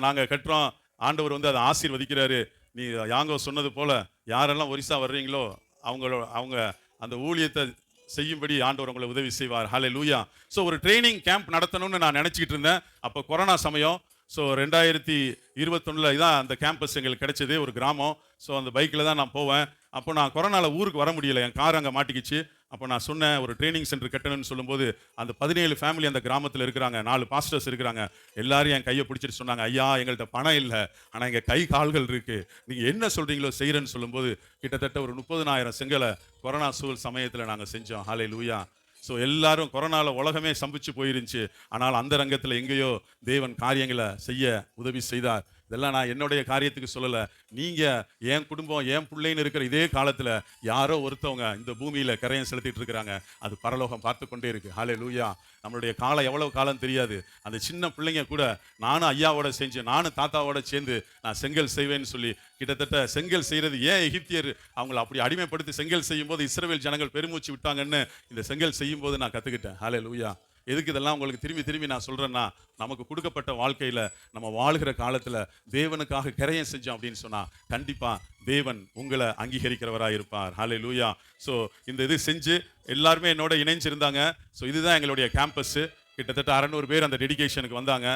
நாங்கள் கட்டுறோம். ஆண்டவர் வந்து அதை ஆசீர்வதிக்கிறாரு. நீ யாங்கோ சொன்னது போல யாரெல்லாம் ஒரிசா வர்றீங்களோ அவங்க அந்த ஊழியத்தை செய்யும்படி ஆண்டவர் உங்களை உதவி செய்வார். ஹல்லேலூயா. ஸோ ஒரு ட்ரைனிங் கேம்ப் நடத்தணும்னு நான் நினச்சிக்கிட்டு இருந்தேன். அப்போ கொரோனா சமயம். ஸோ 2021 இதான் அந்த கேம்பஸ் எங்களுக்கு கிடைச்சது, ஒரு கிராமம். ஸோ அந்த பைக்கில் தான் நான் போவேன். அப்போ நான் கொரோனாவில் ஊருக்கு வர முடியல, என் கார் அங்கே மாட்டிக்கிச்சு. அப்போ நான் சொன்னேன் ஒரு ட்ரைனிங் சென்டர் கட்டணும்னு சொல்லும்போது அந்த 17 ஃபேமிலி அந்த கிராமத்தில் இருக்கிறாங்க, 4 பாஸ்டர்ஸ் இருக்கிறாங்க. எல்லாரும் என் கையை பிடிச்சிட்டு சொன்னாங்க, ஐயா எங்கள்கிட்ட பணம் இல்லை, ஆனால் எங்கள் கை கால்கள் இருக்கு, நீங்கள் என்ன சொல்கிறீங்களோ செய்கிறேன்னு சொல்லும்போது கிட்டத்தட்ட ஒரு 30,000 செங்கலை கொரோனா சூழல் சமயத்தில் நாங்கள் செஞ்சோம். ஹல்லேலூயா. ஸோ எல்லாரும் கொரோனாவில் உலகமே சம்பிச்சு போயிருந்துச்சு. ஆனால் அந்த ரங்கத்தில் எங்கேயோ தேவன் காரியங்களை செய்ய உதவி செய்தார். இதெல்லாம் நான் என்னுடைய காரியத்துக்கு சொல்லலை. நீங்கள் என் குடும்பம் என் பிள்ளைன்னு இருக்கிற இதே காலத்தில் யாரோ ஒருத்தவங்க இந்த பூமியில் கரையம் செலுத்திட்டு இருக்கிறாங்க. அது பரலோகம் பார்த்து கொண்டே இருக்கு. ஹல்லேலூயா. நம்மளுடைய காலம் எவ்வளவு காலம் தெரியாது. அந்த சின்ன பிள்ளைங்க கூட நானும் ஐயாவோட செஞ்சு, நானும் தாத்தாவோட சேர்ந்து நான் செங்கல் செய்வேன்னு சொல்லி கிட்டத்தட்ட செங்கல் செய்கிறது. ஏன் எகிப்தியர் அவங்களை அப்படி அடிமைப்படுத்தி செங்கல் செய்யும் போது இஸ்ரவேல் ஜனங்கள் பெருமூச்சு விட்டாங்கன்னு இந்த செங்கல் செய்யும் போது நான் கற்றுக்கிட்டேன். ஹல்லேலூயா. எதுக்கு இதெல்லாம் உங்களுக்கு திரும்பி நான் சொல்கிறேன்னா, நமக்கு கொடுக்கப்பட்ட வாழ்க்கையில் நம்ம வாழ்கிற காலத்தில் தேவனுக்காக கரையம் செஞ்சோம் அப்படின்னு சொன்னால் கண்டிப்பாக தேவன் உங்களை அங்கீகரிக்கிறவராக இருப்பார். ஹல்லேலூயா. ஸோ இந்த இது செஞ்சு எல்லாருமே என்னோட இணைஞ்சிருந்தாங்க. ஸோ இதுதான் எங்களுடைய கேம்பஸ்ஸு. கிட்டத்தட்ட 600 பேர் அந்த டெடிகேஷனுக்கு வந்தாங்க.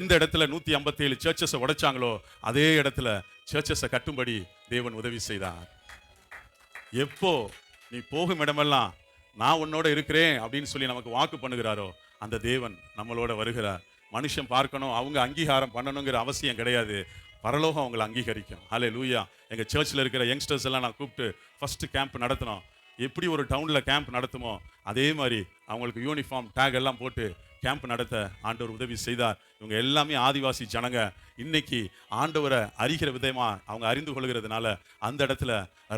எந்த இடத்துல 157 சர்ச்சஸை உடைச்சாங்களோ அதே இடத்துல சர்ச்சஸை கட்டும்படி தேவன் உதவி செய்தார். எப்போ நீ போகும் இடமெல்லாம் நான் உன்னோட இருக்கிறேன் அப்படின்னு சொல்லி நமக்கு வாக்கு பண்ணுகிறாரோ அந்த தேவன் நம்மளோட வருகிறார். மனுஷன் பார்க்கணும், அவங்க அங்கீகாரம் பண்ணணுங்கிற அவசியம் கிடையாது. பரலோகம் அவங்களை அங்கீகரிக்கும். ஹல்லேலூயா. எங்கள் சர்ச்சில் இருக்கிற யங்ஸ்டர்ஸ் எல்லாம் நான் கூப்பிட்டு ஃபஸ்ட்டு கேம்ப் நடத்தினோம். எப்படி ஒரு டவுனில் கேம்ப் நடத்துமோ அதே மாதிரி அவங்களுக்கு யூனிஃபார்ம் டேக் எல்லாம் போட்டு கேம்ப் நடத்த ஆண்டவர் உதவி செய்தார். இவங்க எல்லாமே ஆதிவாசி ஜனங்க. இன்னைக்கு ஆண்டவரை அறிகிற விதமாக அவங்க அறிந்து கொள்கிறதுனால அந்த இடத்துல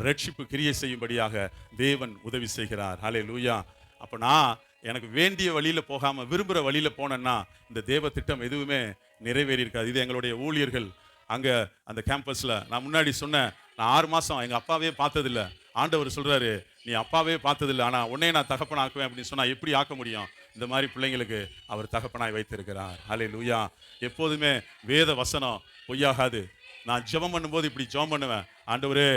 ரட்சிப்பு கிரியை செய்யும்படியாக தேவன் உதவி செய்கிறார். ஹல்லேலூயா. அப்போ நான் எனக்கு வேண்டிய வழியில் போகாமல் விரும்புகிற வழியில் போனேன்னா இந்த தேவ திட்டம் எதுவுமே நிறைவேறி இருக்காது. இது எங்களுடைய ஊழியர்கள் அங்கே அந்த கேம்பஸில் நான் முன்னாடி சொன்னேன், நான் 6 மாதம் எங்கள் அப்பாவே பார்த்ததில்லை. ஆண்டவர் சொல்கிறாரு, நீ அப்பாவே பார்த்ததில்லை, ஆனால் உன்னையே நான் தகப்பன் ஆக்குவேன் அப்படின்னு சொன்னால் எப்படி ஆக்க முடியும்? இந்த மாதிரி பிள்ளைங்களுக்கு அவர் தகப்பனாய் வைத்திருக்கிறார். ஹல்லேலூயா. எப்போதுமே வேத வசனம் பொய்யாகாது. நான் ஜெபம் பண்ணும்போது இப்படி ஜெபம் பண்ணுவேன், ஆண்டவரே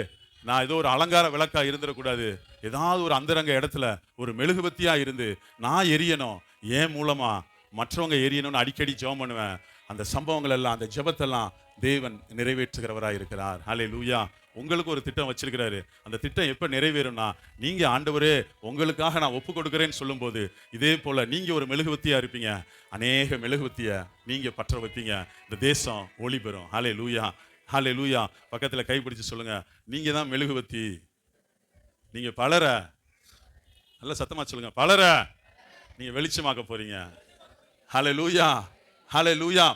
நான் ஏதோ ஒரு அலங்கார விளக்கா இருந்துடக்கூடாது, ஏதாவது ஒரு அந்தரங்க இடத்துல ஒரு மெழுகுபத்தியா இருந்து நான் எரியணும், ஏன் மூலமா மற்றவங்க எரியணும்னு அடிக்கடி ஜெபம் பண்ணுவேன். அந்த சம்பவங்கள் எல்லாம் அந்த ஜெபத்தெல்லாம் தேவன் நிறைவேற்றுகிறவராக இருக்கிறார். ஹல்லேலூயா. உங்களுக்கு ஒரு திட்டம் வச்சிருக்கிறாரு. அந்த திட்டம் எப்போ நிறைவேறும்னா நீங்க ஆண்டவரே உங்களுக்காக நான் ஒப்பு கொடுக்குறேன்னு சொல்லும்போது இதே போல நீங்க ஒரு மெழுகுவத்தியா இருப்பீங்க. அநேக மெழுகுவத்திய நீங்க பற்ற வைப்பீங்க. இந்த தேசம் ஒளி பெறும். ஹல்லேலூயா. ஹல்லேலூயா. பக்கத்தில் கைப்பிடிச்சு சொல்லுங்க, நீங்க தான் மெழுகுவத்தி. நீங்க பலர, நல்ல சத்தமா சொல்லுங்க, பலர நீங்க வெளிச்சமாக்க போறீங்க. ஹல்லேலூயா. ஹல்லேலூயா.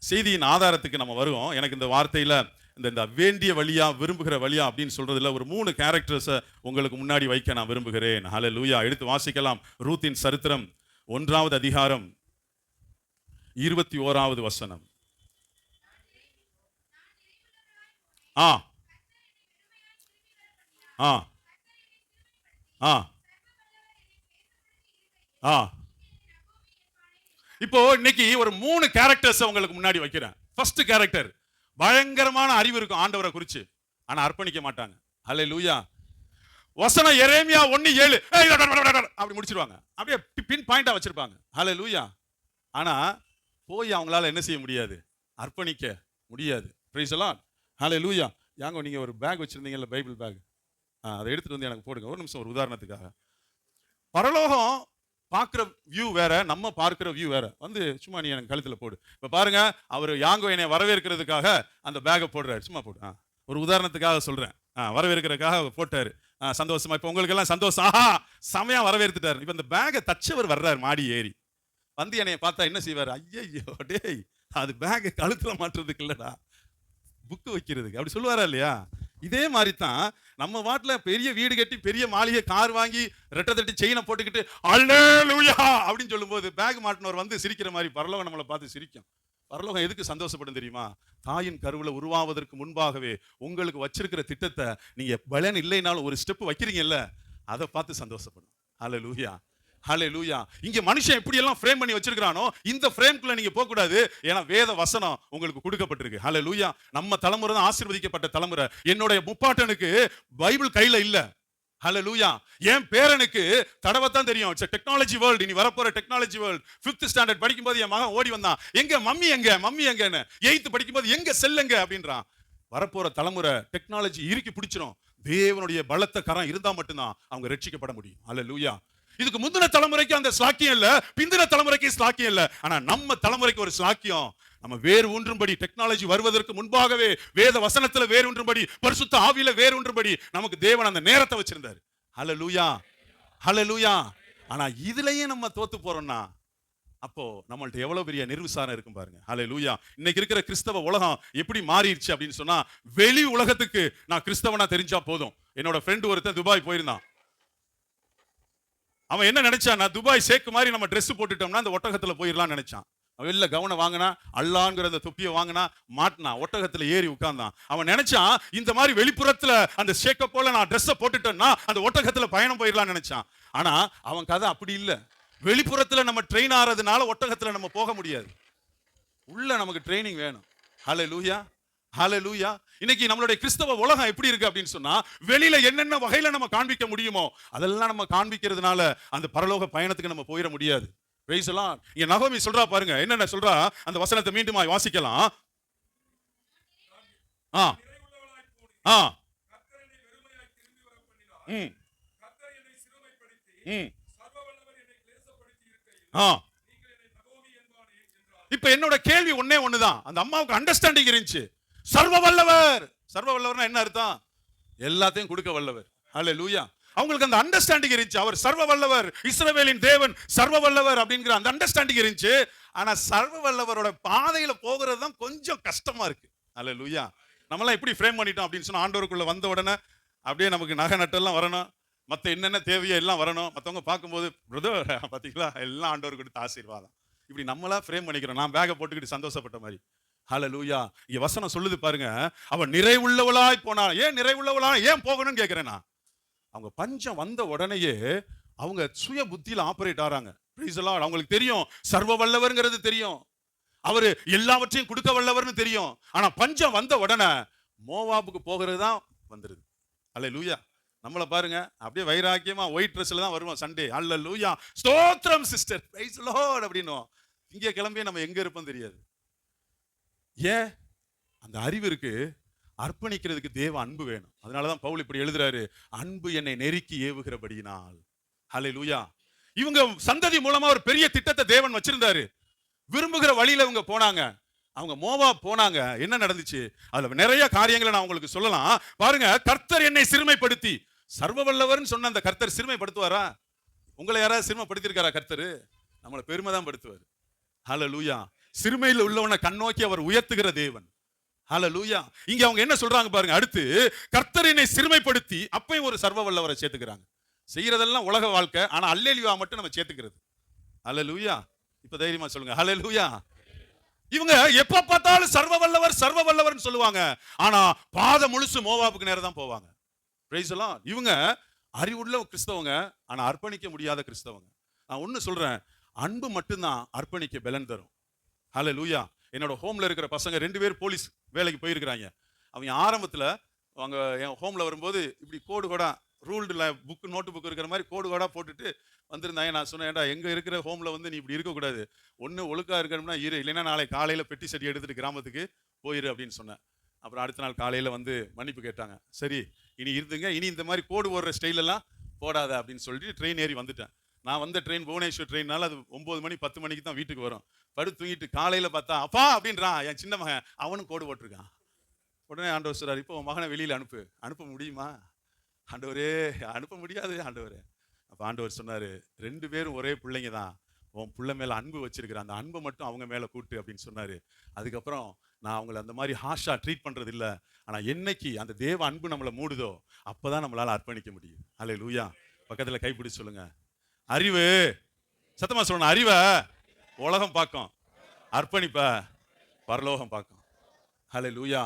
செய்தியின் ஆதாரத்துக்கு நம்ம வருவோம். எனக்கு இந்த வார்த்தையில இந்த வேண்டிய வழியா விரும்புகிற வழியா அப்படின்னு சொல்றதுல ஒரு 3 கேரக்டர்ஸை உங்களுக்கு முன்னாடி வைக்க நான் விரும்புகிறேன். ஹல்லேலூயா. எடுத்து வாசிக்கலாம். ரூத்தின் சரித்திரம் 1வது அதிகாரம் 21வது வசனம். ஆ ஆ ஆ ஆ இப்போ இன்னைக்கு ஒரு 3 கேரக்டர்ஸ் உங்களுக்கு முன்னாடி வைக்கிறேன். ஃபர்ஸ்ட் கேரக்டர், பயங்கரமான அறிவு இருக்கும் ஆண்டவரை குறிச்சு, ஆனா அர்ப்பணிக்க மாட்டாங்க. ஹல்லேலூயா. வசனம் எரேமியா 1:7 அப்படி முடிச்சிருவாங்க. அப்படியே பின் பாயிண்டா வச்சிருப்பாங்க. ஹல்லேலூயா. ஆனா போய் அவங்களால என்ன செய்ய முடியாது? அர்ப்பணிக்க முடியாது. Price the lord. ஹல்லேலூயா. யாங்க நீங்க ஒரு பேக் வச்சிருந்தீங்கல்ல, பைபிள் பேக், அதை எடுத்துட்டு வந்து எனக்கு போடுங்க ஒரு நிமிஷம், ஒரு உதாரணத்துக்காக. பரலோகம் பார்க்கிற வியூ வேற, நம்ம பார்க்கிற வியூ வேற. வந்து சும்மா நீ எனக்கு கழுத்துல போடு. இப்ப பாருங்க, அவர் யாங்கோ என்னை வரவேற்கிறதுக்காக அந்த பேக்கை போடுறாரு. சும்மா போடு. ஒரு உதாரணத்துக்காக சொல்றேன். வரவேற்கிறதுக்காக போட்டாரு. சந்தோஷமா. இப்ப உங்களுக்கு எல்லாம் சந்தோஷம். ஆஹா, செமையா வரவேற்றுட்டாரு. இப்ப இந்த பேக்கை தச்சவர் வர்றாரு மாடி ஏறி. வந்து என்னைய பார்த்தா என்ன செய்வாரு? ஐயோ டேய், அது பேக்கை கழுத்துல மாட்டுறதுக்கு இல்லடா, புக்கு வைக்கிறதுக்கு, அப்படி சொல்லுவாரா இல்லையா? இதே மாதிரி தான் நம்ம வாட்டில் பெரிய வீடு கட்டி பெரிய மாளிகை கார் வாங்கி ரெட்டை தட்டி செயினை போட்டுக்கிட்டு அல்லேலூயா அப்படின்னு சொல்லும்போது பேக் மாட்டினவர் வந்து சிரிக்கிற மாதிரி பரலோகம் நம்மளை பார்த்து சிரிக்கும். பரலோகம் எதுக்கு சந்தோஷப்படும் தெரியுமா? தாயின் கருவுல உருவாவதற்கு முன்பாகவே உங்களுக்கு வச்சிருக்கிற திட்டத்தை நீங்க பலன் இல்லைனாலும் ஒரு ஸ்டெப் வைக்கிறீங்கல்ல, அதை பார்த்து சந்தோஷப்படும். அல்லேலூயா, ஹல்லேலூயா. இங்க மனுஷன் எப்படி எல்லாம் ஃப்ரேம் பண்ணி வச்சிருக்கானோ இந்த ஃப்ரேம்க்குள்ள நீங்க போக கூடாது. ஏன்னா வேத வசனம் உங்களுக்கு கொடுக்கப்பட்டிருக்கு. ஹல்லேலூயா. நம்ம தலைமுறை தான் ஆசீர்வதிக்கப்பட்ட தலைமுறை. என்னோட முப்பாட்டனுக்கு பைபிள் கையில இல்ல. ஹல்லேலூயா. என் பேரனுக்கு தடவைத்தான் தெரியும். It's technology world. இனி வரப்போற டெக்னாலஜி வேர்ல்ட். 5th ஸ்டாண்டர்ட் படிக்கும்போது என் மகன் ஓடி வந்தான், எங்க மம்மி எங்க, மம்மி எங்கன்னு. 8th படிக்கும்போது எங்க செல்லுங்க அப்படின்றான். வரப்போற தலைமுறை டெக்னாலஜி இறுக்கி பிடிச்சிரும். தேவனுடைய பலத்த கரம் இருந்தா மட்டும்தான் அவங்க ரட்சிக்கப்பட முடியும். ஹல்லேலூயா. இதுக்கு முந்தின தலைமுறைக்கு அந்த ஸ்லாக்கியம் இல்ல, பிந்தின தலைமுறைக்கு ஸ்லாக்கியம் இல்ல. ஆனா நம்ம தலைமுறைக்கு ஒரு ஸ்லாக்கியம். நம்ம வேறு ஒன்றும்படி, டெக்னாலஜி வருவதற்கு முன்பாகவே வேத வசனத்துல வேறு ஒன்றும்படி, பரிசுத்த ஆவியில வேறு ஒன்றும்படி நமக்கு தேவன் அந்த நேரத்தை வச்சிருந்தாரு. ஹல்லேலூயா, ஹல்லேலூயா. ஆனா இதுலயே நம்ம தோத்து போறோம்னா அப்போ நம்மள்ட்ட எவ்வளவு பெரிய நிர்விசாரம் இருக்கும் பாருங்க. ஹல்லேலூயா. இன்னைக்கு இருக்கிற கிறிஸ்தவ உலகம் எப்படி மாறிடுச்சு அப்படின்னு சொன்னா, வெளி உலகத்துக்கு நான் கிறிஸ்தவனா தெரிஞ்சா போதும். என்னோட ஃப்ரெண்ட் ஒருத்தன் துபாய் போயிருந்தான். அவன் என்ன நினைச்சான்? துபாய் சேக்கு மாதிரி நம்ம ட்ரெஸ் போட்டுட்டோம்னா அந்த ஒட்டகத்துல போயிடலாம்னு நினைச்சான். வெளில கவனம் வாங்கினா, அல்லாங்கிற அந்த தொப்பியை வாங்கினா, மாட்டினா, ஒட்டகத்துல ஏறி உட்கார்ந்தான். அவன் நினைச்சான் இந்த மாதிரி வெளிப்புறத்துல அந்த ஷேக்க போல நான் ட்ரெஸ்ஸை போட்டுட்டேன்னா அந்த ஒட்டகத்துல பயணம் போயிடலாம்னு நினைச்சான். ஆனா அவன் கதை அப்படி இல்லை. வெளிப்புறத்துல நம்ம ட்ரெயின் ஆறதுனால ஒட்டகத்துல நம்ம போக முடியாது. உள்ள நமக்கு ட்ரைனிங் வேணும். ஹல்லேலூயா, ஹல்லேலூயா. இன்னைக்கு நம்மளுடைய கிறிஸ்தவ உலகம் எப்படி இருக்கு அப்படின்னு சொன்னா, வெளியில என்னென்ன வகையில நம்ம காண்பிக்க முடியுமோ அதெல்லாம் நம்ம காண்பிக்கிறதுனால அந்த பரலோக பயணத்துக்கு நம்ம போயிட முடியாது. Price the Lord. இங்க நகோமி சொல்றா பாருங்க, என்னென்ன சொல்றா, அந்த வசனத்தை மீண்டும் வாசிக்கலாம். ஆ ஆ இப்ப என்னோட கேள்வி ஒன்னே ஒண்ணுதான். அந்த அம்மாவுக்கு அண்டர்ஸ்டாண்டிங் இருந்துச்சு. சர்வ வல்லவர். சர்வ வல்லவர்னா என்ன அர்த்தம்? எல்லாத்தையும் கொடுக்க வல்லவர். ஹல்லேலூயா. அவங்களுக்கு அந்த அண்டர்ஸ்டாண்டிங் இருந்துச்சு. அவர் சர்வ வல்லவர், இஸ்ரவேலின் தேவன் சர்வ வல்லவர் அப்படிங்கிற அந்த அண்டர்ஸ்டாண்டிங் இருந்துச்சு. ஆனா சர்வ வல்லவரோட பாதையில போகிறது தான் கொஞ்சம் கஷ்டமா இருக்கு. ஹல்லேலூயா. நம்மளாம் எப்படி ஃப்ரேம் பண்ணிட்டோம் அப்படின்னு சொன்னா, ஆண்டவருக்குள்ள வந்த உடனே அப்படியே நமக்கு நகை நட்டெல்லாம் வரணும், மற்ற என்னென்ன தேவையோ எல்லாம் வரணும். மற்றவங்க பார்க்கும்போது பிரதர் பார்த்தீங்களா எல்லாம் ஆண்டவருக்கு கொடுத்த ஆசீர்வாதம். இப்படி நம்மளா ஃப்ரேம் பண்ணிக்கிறோம். நான் பேக்கை போட்டுக்கிட்டு சந்தோஷப்பட்ட மாதிரி. ஹல்லேலூயா. இங்க வசனம் சொல்லுது பாருங்க, அவன் நிறைவுள்ளவளாய் போனாள். ஏன் நிறைவுள்ளவளா ஏன் போகணும்னு கேட்கிறேன். அவங்க பஞ்சம் வந்த உடனேயே அவங்க சுய புத்தியில ஆபரேட் ஆறாங்க. Praise the lord. அவங்களுக்கு தெரியும் சர்வ வல்லவர்ங்கிறது தெரியும், அவரு எல்லாவற்றையும் கொடுக்க வல்லவர்னு தெரியும். ஆனா பஞ்சம் வந்த உடனே மோவாபுக்கு போகிறது தான் வந்துருது. ஹல்லேலூயா. நம்மளை பாருங்க, அப்படியே வைராக்கியமா ஒயிட் ட்ரெஸ்ல தான் வருவோம் சண்டே. ஹல்லேலூயா, ஸ்தோத்திரம் சிஸ்டர், பிரைஸ் தி லார்ட் அப்படினோம். இங்கே கிளம்பியே நம்ம எங்க இருப்போம் தெரியாது. ஏன்? அந்த அறிவு இருக்கு. அர்ப்பணிக்கிறதுக்கு தேவ அன்பு வேணும். அதனாலதான் பவுல் இப்படி எழுதுறாரு, அன்பு என்னை நெருக்கி ஏவுகிறபடியினால். ஹல்லேலூயா. இவங்க சந்ததி மூலமா ஒரு பெரிய திட்டத்தை தேவன் வச்சிருந்தாரு. விரும்புகிற வழியில இவங்க போனாங்க. அவங்க மோவாப் போனாங்க. என்ன நடந்துச்சு? அதுல நிறைய காரியங்களை நான் உங்களுக்கு சொல்லலாம். பாருங்க, கர்த்தர் என்னை சிறுமைப்படுத்தி, சர்வ வல்லவர்னு சொன்ன அந்த கர்த்தர் சிறுமைப்படுத்துவாரா? உங்களை யாராவது சிறுமைப்படுத்திருக்காரா? கர்த்தர் நம்மளை பெருமை தான் படுத்துவார். ஹல்லேலூயா. சிறுமையில் உள்ளவனை கண்ணோக்கி அவர் உயர்த்துகிற தேவன். ஹல்லேலூயா. இங்க அவங்க என்ன சொல்றாங்க பாருங்க, அடுத்து கர்த்தர் என்னை சிறுமைப்படுத்தி, அப்பயும் ஒரு சர்வ வல்லவரை சேர்த்துக்கிறாங்க. செய்யறதெல்லாம் உலக வாழ்க்கை, ஆனா அல்லேலூயா மட்டும் நம்ம சேர்த்துக்கிறது. ஹல்லேலூயா. இப்ப தைரியமா சொல்லுங்க ஹல்லேலூயா. இவங்க எப்ப பார்த்தாலும் சர்வ வல்லவர் சர்வ வல்லவர்னு சொல்லுவாங்க, ஆனா பாத முழுசு மோவாபுக்கு நேரா தான் போவாங்க. Price the Lord. இவங்க அறிவுள்ள கிறிஸ்தவங்க, ஆனா அர்ப்பணிக்க முடியாத கிறிஸ்தவங்க. நான் ஒன்னு சொல்றேன், அன்பு மட்டும்தான் அர்ப்பணிக்க பலன் தரும். ஹல்லேலூயா. என்னோட ஹோம்ல இருக்கிற பசங்க 2 பேர் போலீஸ் வேலைக்கு போயிருக்கிறாங்க. அவங்க ஆரம்பத்துல அவங்க என் ஹோம்ல வரும்போது இப்படி கோடு கோடா ரூல்டுல நோட்டு புக் இருக்கிற மாதிரி கோடா போட்டுட்டு வந்திருந்தாங்க. நான் சொன்னேன், ஏன்டா எங்க இருக்கிற ஹோம்ல வந்து நீ இப்படி இருக்கக்கூடாது, ஒன்று ஒழுக்கா இருக்கணும்னா இரு, இல்லைன்னா நாளை காலையில பெட்டி சட்டி எடுத்துட்டு கிராமத்துக்கு போயிரு அப்படின்னு சொன்னேன். அப்புறம் அடுத்த நாள் காலையில வந்து மன்னிப்பு கேட்டாங்க. சரி இனி இருந்துங்க, இனி இந்த மாதிரி கோடு ஓடுற ஸ்டைல் எல்லாம் போடாத அப்படின்னு சொல்லிட்டு ட்ரெயின் ஏறி வந்துட்டேன். நான் வந்த ட்ரெயின் புவனேஸ்வர் ட்ரெயின்னால அது 9 மணி 10 மணிக்கு தான் வீட்டுக்கு வரும். படுத்து தூங்கிட்டு காலையில பார்த்தா அப்பா அப்படின்றான் என் சின்ன மகன், அவனும் கோடு போட்டிருக்கான். உடனே ஆண்டவர் சொல்றாரு, இப்போ உன் மகனை வெளியில அனுப்ப முடியுமா? ஆண்டவரே அனுப்ப முடியாது ஆண்டவரே. அப்ப ஆண்டவர் சொன்னாரு, 2 பேரும் ஒரே பிள்ளைங்க தான், உன் பிள்ளை மேல அன்பு வச்சிருக்கிற அந்த அன்பை மட்டும் அவங்க மேல கூட்டு அப்படின்னு சொன்னாரு. அதுக்கப்புறம் நான் அவங்களை அந்த மாதிரி ஹாஷா ட்ரீட் பண்றது இல்ல. ஆனா என்னைக்கு அந்த தேவ அன்பு நம்மளை மூடுதோ அப்பதான் நம்மளால அர்ப்பணிக்க முடியும். அல்லேலூயா. பக்கத்துல கைப்பிடிச்சு சொல்லுங்க, அறிவு, சத்தமா சொல்லணும், அறிவை உலகம் பார்க்கும், அர்ப்பணிப்ப பரலோகம் பார்க்கும். அல்லேலூயா.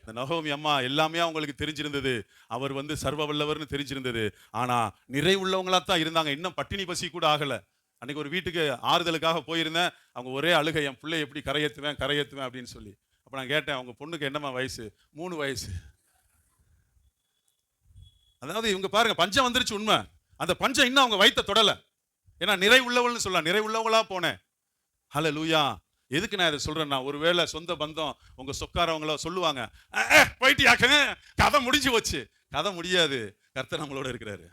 இந்த நகோமி அம்மா எல்லாமே அவங்களுக்கு தெரிஞ்சிருந்தது, அவர் வந்து சர்வ வல்லவர்னு தெரிஞ்சிருந்தது. ஆனா நிறை உள்ளவங்களா தான் இருந்தாங்க, இன்னும் பட்டினி பசி கூட ஆகல. அன்னைக்கு ஒரு வீட்டுக்கு ஆறுதலுக்காக போயிருந்தேன். அவங்க ஒரே அழுகை, என் பிள்ளை எப்படி கரையேற்றுவேன் அப்படின்னு சொல்லி. அப்ப நான் கேட்டேன், அவங்க பொண்ணுக்கு என்னம்மா வயசு? 3 வயசு. அதாவது இவங்க பாருங்க, பஞ்சம் வந்துருச்சு உண்மை, அந்த பஞ்சம் இன்னும் அவங்க வயித்தை தொடல. ஏன்னா நிறை உள்ளவள்னு சொல்லலாம், நிறை உள்ளவங்களா போனேன். ஹல்லேலூயா. எதுக்கு நான் இதை சொல்றேன்னா, ஒருவேளை சொந்த பந்தம் உங்க சொக்காரவங்களோ சொல்லுவாங்க, போயிட்டியாக்க கதை முடிஞ்சு போச்சு. கதை முடியாது, கர்த்தர் நம்மளோட இருக்கிறாரு.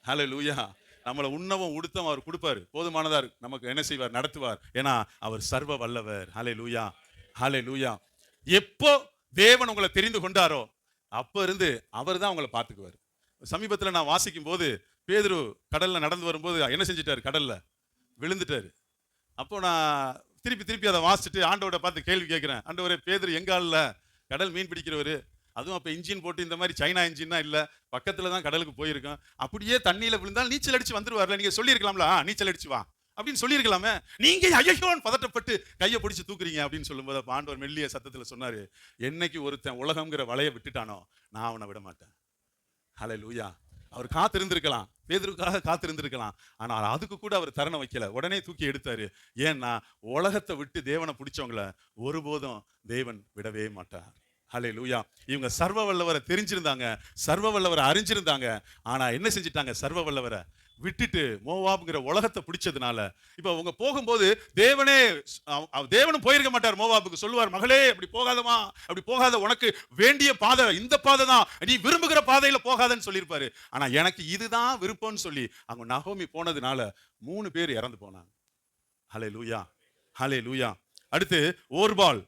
ஹல்லேலூயா. நம்மளை உண்ணவும் உடுத்தவும் அவர் கொடுப்பாரு, போதுமானதா இருக்கு, நமக்கு என்ன செய்வார்? நடத்துவார். ஏன்னா அவர் சர்வ வல்லவர். ஹல்லேலூயா. ஹல்லேலூயா. எப்போ தேவன் உங்களை தெரிந்து கொண்டாரோ அப்ப இருந்து அவர் தான் உங்களை பார்த்துக்குவார். சமீபத்தில் நான் வாசிக்கும் போது பேதுரு கடல்ல நடந்து வரும்போது என்ன செஞ்சிட்டாரு? கடல்ல விழுந்துட்டாரு. அப்போ நான் திருப்பி அதை வாசிச்சுட்டு ஆண்டவரை பார்த்து கேள்வி கேட்கிறேன், ஆண்டவரே பேதுரு எங்க ஆள்ல கடல் மீன் பிடிக்கிறவரு, அதுவும் அப்ப இன்ஜின் போட்டு இந்த மாதிரி சைனா இன்ஜின்னா இல்ல, பக்கத்துல தான் கடலுக்கு போயிருக்கோம், அப்படியே தண்ணியில விழுந்தால் நீச்சல் அடிச்சு வந்துருவார்ல, நீங்க சொல்லியிருக்கலாம்ல, நீச்சல் அடிச்சு வா அப்படின்னு சொல்லியிருக்கலாமே, நீங்க ஐயோன்னு பதட்டப்பட்டு கையை பிடிச்சு தூக்குறீங்க அப்படின்னு சொல்லும்போது அப்ப ஆண்டவர் மெல்லிய சத்தத்துல சொன்னாரு, என்னைக்கு ஒருத்தன் உலகம்ங்கிற வலையை விட்டுட்டானோ நான் அவனை விட மாட்டேன். ஹல்லேலூயா. அவர் காத்திருந்திருக்கலாம், பேதுருக்காக காத்திருந்திருக்கலாம், ஆனால் அதுக்கு கூட அவர் தருணம் வைக்கல, உடனே தூக்கி எடுத்தாரு. ஏன்னா உலகத்தை விட்டு தேவனை பிடிச்சவங்கள ஒருபோதும் தேவன் விடவே மாட்டார். ஹல்லேலூயா. இவங்க சர்வ வல்லவரை தெரிஞ்சிருந்தாங்க, சர்வ வல்லவரை அறிஞ்சிருந்தாங்க. ஆனா என்ன செஞ்சிட்டாங்க? சர்வ வல்லவரை விட்டுட்டு மோவாப்ங்கிற உலகத்தை பிடிச்சதுனால இப்ப அவங்க போகும்போது தேவனும் போயிருக்க மாட்டார் மோவாபுக்கு. சொல்லுவார், மகளே அப்படி போகாதமா, அப்படி போகாத, உனக்கு வேண்டிய பாதை இந்த பாதை தான், நீ விரும்புகிற பாதையில போகாதன்னு சொல்லியிருப்பாரு. ஆனா எனக்கு இதுதான் விருப்பம்னு சொல்லி அவங்க நகோமி போனதுனால 3 பேர் இறந்து போனாங்க. ஹல்லேலூயா. ஹல்லேலூயா. அடுத்து ஓர்பால்.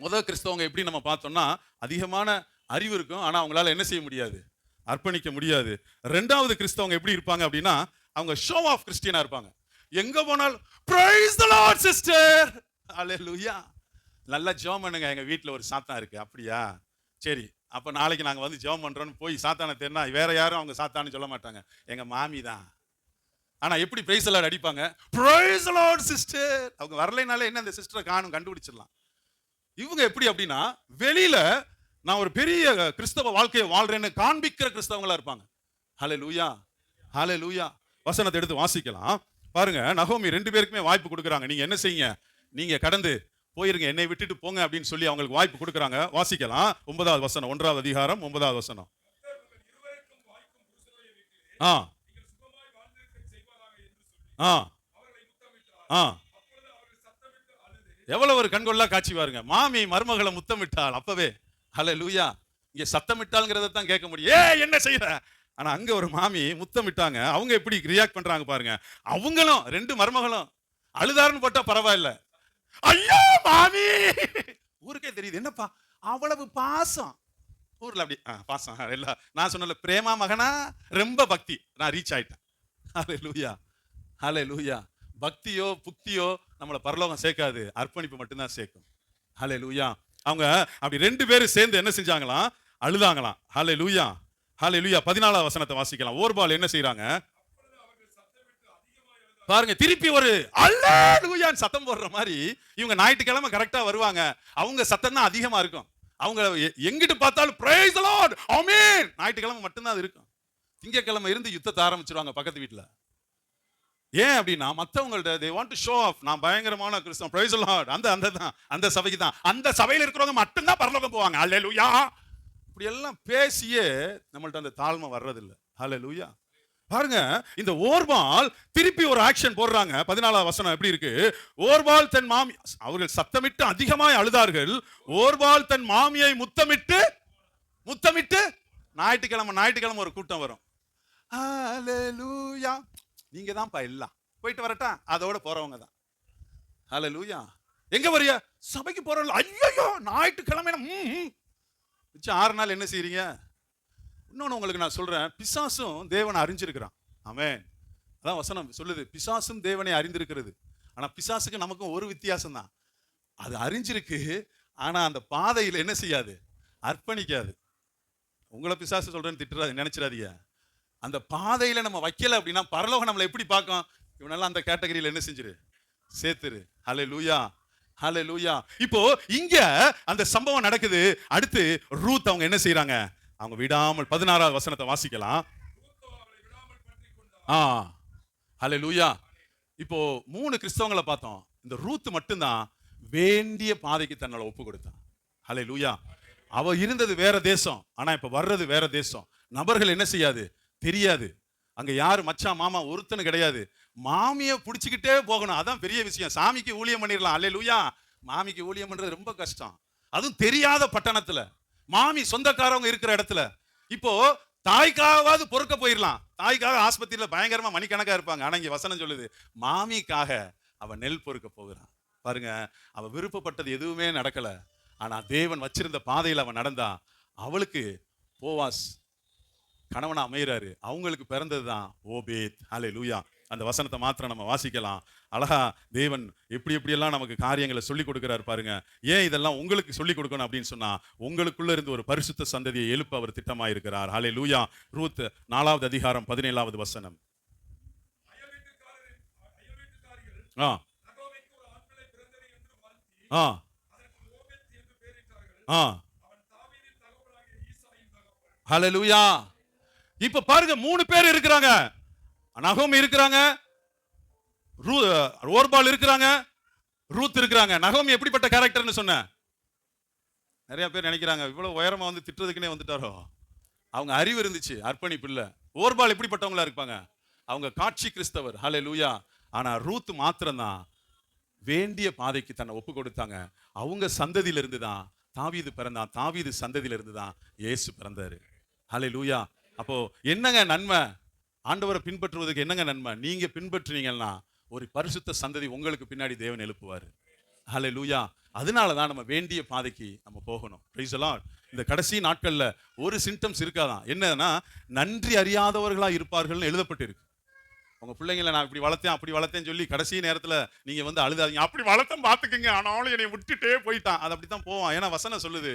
முதல் கிறிஸ்தவங்க எப்படி நம்ம பார்த்தோம்னா அதிகமான அறிவு இருக்கும், ஆனா அவங்களால என்ன செய்ய முடியாது? அர்ப்பணிக்க முடியாது. 2வது கிறிஸ்தவங்க எப்படி இருப்பாங்க அப்படின்னா, அவங்க ஷோ ஆஃப் கிறிஸ்டியனா இருப்பாங்க. எங்க போனாலும் பிரைஸ் தி லார்ட் சிஸ்டர், ஹல்லேலூயா, நல்லா ஜெபம் பண்ணுங்க, எங்க வீட்ல ஒரு சாத்தான் இருக்கு. அப்படியா, சரி அப்ப நாளைக்கு நாங்க வந்து ஜெபம் பண்றோம்னு போய் சாத்தானை தேடினா வேற யாரும் அவங்க சாத்தான்னு சொல்ல மாட்டாங்க, எங்க மாமி தான். ஆனா எப்படி பிரைஸ் தி லார்ட் அடிப்பாங்க? Price the Lord sister. அவங்க வரலைனாலே என்ன, அந்த சிஸ்டரை காணும் கண்டுபிடிச்சிடலாம். இவங்க எப்படி அப்படின்னா, வெளியில நான் ஒரு பெரிய கிறிஸ்தவ வாழ்க்கையை வாழ்றேன்னு காண்பிக்கிற கிறிஸ்தவங்களா இருப்பாங்க. ஹல்லேலூயா. ஹல்லேலூயா. வசனத்தை எடுத்து வாசிக்கலாம் பாருங்க. நகோமி 2 பேருக்குமே வாய்ப்பு கொடுக்குறாங்க, நீங்க என்ன செய்யுங்க, நீங்க கடந்து போயிருங்க, என்னை விட்டுட்டு போங்க அப்படின்னு சொல்லி அவங்களுக்கு வாய்ப்பு கொடுக்குறாங்க. வாசிக்கலாம் 9வது வசனம், 1வது அதிகாரம் 9வது வசனம். ஆ ஆ ஆ எவ்வளவு ஒரு கண்கொள்ளா காட்சி பாருங்க. மாமி மருமகளை முத்தமிட்டாள் அப்பவே. ஹல்லேலூயா. இங்க சத்தமிட்டாள்ங்கிறத தான் கேட்க முடியும், என்ன செய்யற, ஆனா அங்க ஒரு மாமி முத்தமிட்டாங்க. அவங்க எப்படி ரியாக்ட் பண்றாங்க பாருங்க. அவங்களும் 2 மருமகளும் அழுதாருன்னு போட்டா பரவாயில்ல, ஐயோ மாமி, ஊருக்கே தெரியுது என்னப்பா அவ்வளவு பாசம், ஊர்ல அப்படி பாசம் இல்ல. நான் சொன்னல பிரேமா மகனா, ரொம்ப பக்தி, நான் ரீச் ஆயிட்டேன். ஹல்லேலூயா. ஹல்லேலூயா. பக்தியோ புக்தியோ நம்மளை பரலோகம் சேர்க்காது, அர்ப்பணிப்பு மட்டும்தான் சேர்க்கும். ஹல்லேலூயா. அவங்க அப்படி 2 பேரும் சேர்ந்து என்ன செஞ்சாங்களாம்? அழுதாங்களாம். ஹல்லேலூயா. ஹல்லேலூயா. 14வது வசனத்தை வாசிக்கலாம். ஓர்பால் என்ன செய்றாங்க பாருங்க, திருப்பி ஒரு அல்லேலூயான்னு சத்தம் போடுற மாதிரி. இவங்க ஞாயிற்றுக்கிழமை கரெக்டா வருவாங்க, அவங்க சத்தம் தான் அதிகமா இருக்கும். அவங்க எங்கிட்டு பார்த்தாலும் பிரைஸ் தி லார்ட், ஆமென். ஞாயிற்றுக்கிழமை மட்டும்தான் அது இருக்கும். திங்கட்கிழமை இருந்து யுத்தத்தை ஆரம்பிச்சிருவாங்க பக்கத்து வீட்டுல. ஏன் அப்படின்னா மற்றவங்கள்ட்ட they want to show off, நான் பயங்கரமான கிறிஸ்தவன், பிரைஸ் தி லார்ட், அந்த சபைக்கு தான், அந்த சபையில இருக்கிறவங்க மட்டும்தான் பரலோகம் போவாங்க. அல்லேலூயா. இப்படி எல்லாம் பேசியே நம்மள்ட்ட அந்த தாழ்மை வர்றதில்லை. ஹல்லேலூயா. பாருங்க, இந்த ஓர்பால் திருப்பி ஒரு ஆக்ஷன் போடுறாங்க. 14வது வசனம் எப்படி இருக்கு? ஓர்பால் தன் மாமி, அவர்கள் சத்தமிட்டு அதிகமாய் அழுதார்கள். ஓர்பால் தன் மாமியை முத்தமிட்டு ஞாயிற்றுக்கிழமை ஒரு கூட்டம் வரும். ஹல்லேலூயா, நீங்க தான்ப்பா எல்லாம், போயிட்டு வரட்டா, அதோட போறவங்க தான். ஹல்லேலூயா. எங்க வரியா? சபைக்கு போறோம். ஐயோ, ஞாயிற்றுக்கிழமை மிச்சம் 6 நாள் என்ன செய்றீங்க? இன்னொன்னு உங்களுக்கு நான் சொல்றேன், பிசாசும் தேவனை அறிஞ்சிருக்கிறான். ஆமென். அதான் வசனம் சொல்லுது, பிசாசும் தேவனை அறிந்திருக்கிறது. ஆனா பிசாசுக்கு நமக்கும் ஒரு வித்தியாசம் தான். அது அறிஞ்சிருக்கு, ஆனா அந்த பாதையில் என்ன செய்யாது? அர்ப்பணிக்காது. உங்களை பிசாசு சொல்றேன்னு திட்டுறாது, நினைச்சிடாதீங்க. அந்த பாதையில நம்ம வைக்கல அப்படின்னா பரலோகம் நம்மளை எப்படி பார்க்கும்? இவனெல்லாம் அந்த கேட்டகரியில என்ன செஞ்சிரு, சேர்த்துரு. ஹல்லேலூயா, ஹல்லேலூயா. இப்போ இங்க அந்த சம்பவம் நடக்குது. அடுத்து ரூத் அவங்க என்ன செய்றாங்க? அவங்க விடாமல் 16வது வசனத்தை வாசிக்கலாம். ஹல்லேலூயா. இப்போ 3 கிறிஸ்தவங்களை பார்த்தோம். இந்த ரூத் மட்டும்தான் வேண்டிய பாதைக்கு தன்னை ஒப்பு கொடுத்தான். ஹல்லேலூயா. அவ இருந்தது வேற தேசம், ஆனா இப்ப வர்றது வேற தேசம். நபர்கள் என்ன செய்யாது? தெரியாது. அங்க யாரு மச்சான் மாமா ஒருத்தனு கிடையாது. மாமியை பிடிச்சிக்கிட்டே போகணும், அதான் பெரிய விஷயம். சாமிக்கு ஊழியம் பண்ணிடலாம், அல்லேலூயா. மாமிக்கு ஊழியம் பண்றது ரொம்ப கஷ்டம், அதுவும் தெரியாத பட்டணத்துல, மாமி சொந்தக்காரவங்க இருக்கிற இடத்துல. இப்போ தாய்க்காவது பொறுக்க போயிடலாம், தாய்க்காக ஆஸ்பத்திரியில பயங்கரமா மணிக்கணக்கா இருப்பாங்க. ஆனா இங்க வசனம் சொல்லுது, மாமிக்காக அவ நெல் பொறுக்க போகிறான். பாருங்க, அவ விருப்பப்பட்டது எதுவுமே நடக்கல, ஆனா தேவன் வச்சிருந்த பாதையில் அவன் நடந்தா. அவளுக்கு போவாஸ் கணவனா அமைகிறாரு. அவங்களுக்கு பிறந்ததுதான் ஓபேத். ஹல்லேலூயா. அந்த வசனத்தை மாத்திரம் நம்ம வாசிக்கலாம். அழகா தேவன் எப்படி எப்படியெல்லாம் நமக்கு காரியங்களை சொல்லி கொடுக்கிறார் பாருங்க. ஏன் இதெல்லாம் உங்களுக்கு சொல்லி கொடுக்கணும் அப்படின்னு சொன்னா, உங்களுக்குள்ள இருந்து ஒரு பரிசுத்த சந்ததியை எழுப்ப அவர் திட்டமாயிருக்கிறார். ஹல்லேலூயா. ரூத் 4வது அதிகாரம் 17வது வசனம். ஹல்லேலூயா. இப்ப பாருங்க, 3 பேர் இருக்கிறாங்க. நகோமி இருக்கிறாங்க, ஓர்பால் இருக்கிறாங்க, ரூத் இருக்கிறாங்க. நகோமி எப்படிப்பட்ட கேரக்டர்னு சொன்ன? நிறைய பேர் நினைக்கிறாங்க இவ்வளவு உயரமா வந்து திட்டுறதுக்குனே வந்துட்டாரோ. அவங்க அறிவு இருந்துச்சு, அர்ப்பணிப்பு இல்ல. ஓர்பால் எப்படிப்பட்டவங்களா இருப்பாங்க? அவங்க காட்சி கிறிஸ்தவர். ஹல்லேலூயா. ஆனா ரூத் மாத்திரம்தான் வேண்டிய பாதைக்கு தன்னை ஒப்பு கொடுத்தாங்க. அவங்க சந்ததியில இருந்து தான் தாவீது பிறந்தான். தாவீது சந்ததியில இருந்து தான் இயேசு பிறந்தாரு. ஹல்லேலூயா. அப்போ என்னங்க நன்மை? ஆண்டவரை பின்பற்றுவதற்கு என்னங்க நன்மை? நீங்க பின்பற்றுனீங்கன்னா ஒரு பரிசுத்த சந்ததி உங்களுக்கு பின்னாடி தேவன் எழுப்புவாரு. ஹல்லேலூயா. அதனால தான் நம்ம வேண்டிய பாதைக்கு நம்ம போகணும். Price the Lord. இந்த கடைசி நாட்கள்ல ஒரு சிம்டம்ஸ் இருக்காதான், என்னன்னா நன்றி அறியாதவர்களா இருப்பார்கள்னு எழுதப்பட்டிருக்கு. உங்க பிள்ளைங்களை நான் இப்படி வளர்த்தேன் அப்படி வளர்த்தேன்னு சொல்லி கடைசி நேரத்துல நீங்க வந்து அழுதாதீங்க. அப்படி வளர்த்தேன் பாத்துக்கங்க, ஆனாலும் என்னை விட்டுட்டே போயிட்டான், அது அப்படித்தான் போவான். ஏன்னா வசனம் சொல்லுது,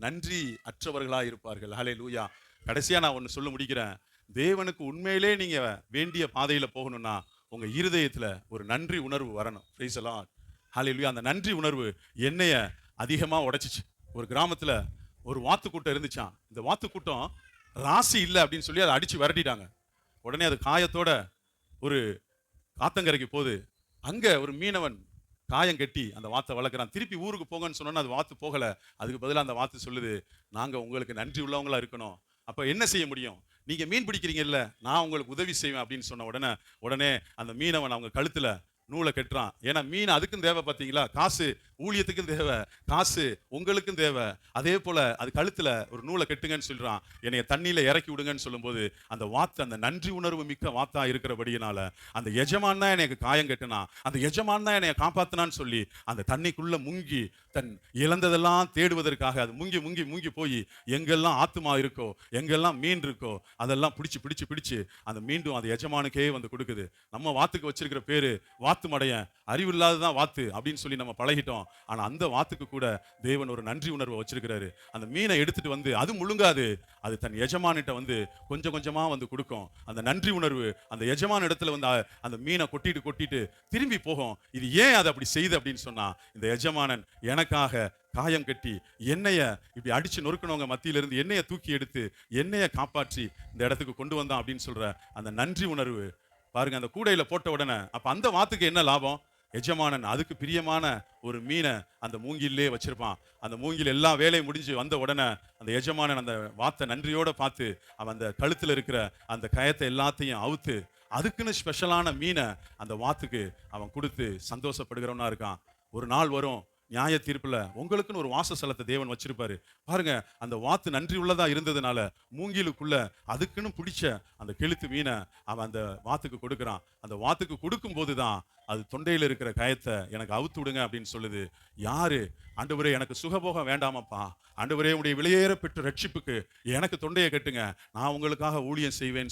நன்றி அற்றவர்களா இருப்பார்கள். ஹல்லேலூயா. கடைசியா நான் ஒன்னு சொல்ல முடிக்கிறேன். தேவனுக்கு உண்மையிலே நீங்க வேண்டிய பாதையில போகணும்னா உங்க இருதயத்துல ஒரு நன்றி உணர்வு வரணும். Praise the lord. ஹல்லேலூயா. அந்த நன்றி உணர்வு என்னைய அதிகமா உடைச்சிச்சு. ஒரு கிராமத்துல ஒரு வாத்து கூட்டம் இருந்துச்சான். இந்த வாத்து கூட்டம் ராசி இல்லை அப்படின்னு சொல்லி அதை அடிச்சு விரட்டிட்டாங்க. உடனே அது காயத்தோட ஒரு ஆத்தங்கரைக்கு போகுது. அங்க ஒரு மீனவன் காயம் கட்டி அந்த வாத்தை வளர்க்குறான். திருப்பி ஊருக்கு போங்கன்னு சொன்னோன்னா அது வாத்து போகல. அதுக்கு பதிலாக அந்த வாத்து சொல்லுது, நாங்க உங்களுக்கு நன்றி உள்ளவங்களா இருக்கணும். அப்ப என்ன செய்ய முடியும்? நீங்க மீன் பிடிக்கிறீங்கல்ல, நான் உங்களுக்கு உதவி செய்வேன் அப்படின்னு சொன்ன உடனே அந்த மீனவன் அவங்க கழுத்துல நூலை கட்டுறான். ஏன்னா மீன் அதுக்கும் தேவை, பார்த்தீங்களா? காசு ஊழியத்துக்கும் தேவை, காசு உங்களுக்கும் தேவை. அதே போல அது கழுத்துல ஒரு நூலை கட்டுங்கன்னு சொல்றான். என்னைய தண்ணியில இறக்கி விடுங்கன்னு சொல்லும்போது அந்த வாத்து அந்த நன்றி உணர்வு மிக்க வாத்தா இருக்கிறபடியினால அந்த எஜமான் தான் எனக்கு காயம் கட்டினா, அந்த எஜமான் தான் என்னைய காப்பாத்தினான்னு சொல்லி அந்த தண்ணிக்குள்ள முங்கி தன் இழந்ததெல்லாம் தேடுவதற்காக அது முங்கி முங்கி முங்கி போய் எங்கெல்லாம் ஆத்துமா இருக்கோ, எங்கெல்லாம் மீன் இருக்கோ அதெல்லாம் பிடிச்சு அந்த மீண்டும் அது எஜமானுக்கே வந்து கொடுக்குது. நம்ம வாத்துக்கு வச்சிருக்கிற பேரு வாத்து மடையன், அறிவு இல்லாததான் வாத்து அப்படின்னு சொல்லி நம்ம பழகிட்டோம். ஆனா அந்த வாத்துக்கு கூட தேவன் ஒரு நன்றி உணர்வை வச்சிருக்கிறாரு. அந்த மீனை எடுத்துட்டு வந்து அது முழுங்காது, அது தன் எஜமானிட்ட வந்து கொஞ்சம் கொஞ்சமா வந்து கொடுக்கும். அந்த நன்றி உணர்வு அந்த எஜமான இடத்துல வந்து அந்த மீனை கொட்டிட்டு திரும்பி போகும். இது ஏன் அதை அப்படி செய்து அப்படின்னு சொன்னா, இந்த எஜமானன் எனக்காக காயம் கட்டி என்னைய இப்படி அடிச்சு நொறுக்கணவங்க மத்தியில இருந்து என்னைய தூக்கி எடுத்து என்னைய காப்பாற்றி இந்த இடத்துக்கு கொண்டு வந்தான் அப்படின்னு சொல்ற அந்த நன்றி உணர்வு பாருங்க. அந்த கூடையில போட்ட உடனே அப்ப அந்த வாத்துக்கு என்ன லாபம்? எஜமானன் அதுக்கு பிரியமான ஒரு மீனை அந்த மூங்கிலே வச்சிருப்பான். அந்த மூங்கில் எல்லா வேலையும் முடிஞ்சு வந்த உடனே அந்த எஜமானன் அந்த வாத்தை நன்றியோட பார்த்து அவன் அந்த கழுத்துல இருக்கிற அந்த கயத்தை எல்லாத்தையும் அவுத்து அதுக்குன்னு ஸ்பெஷலான மீனை அந்த வாத்துக்கு அவன் கொடுத்து சந்தோஷப்படுகிறவனா இருக்கான். ஒரு நாள் வரும் நியாய தீர்ப்புல உங்களுக்குன்னு ஒரு வாசஸ்தலத்தை தேவன் வச்சிருப்பாரு. பாருங்க, அந்த வாத்து நன்றி உள்ளதா இருந்ததுனால மூங்கிலுக்குள்ள அதுக்குன்னு பிடிச்ச அந்த கெளுத்து மீனை அவன் அந்த வாத்துக்கு கொடுக்குறான். அந்த வாத்துக்கு கொடுக்கும் போதுதான் அது தொண்டையில இருக்கிற கயத்தை எனக்கு அவுத்து விடுங்க அப்படின்னு சொல்லுது. யாரு? ஆண்டவரே, எனக்கு சுகபோகம் வேண்டாமப்பா, ஆண்டவரே உடைய விலையேற பெற்ற ரட்சிப்புக்கு எனக்கு தொண்டையை கட்டுங்க, நான் உங்களுக்காக ஊழியம் செய்வேன்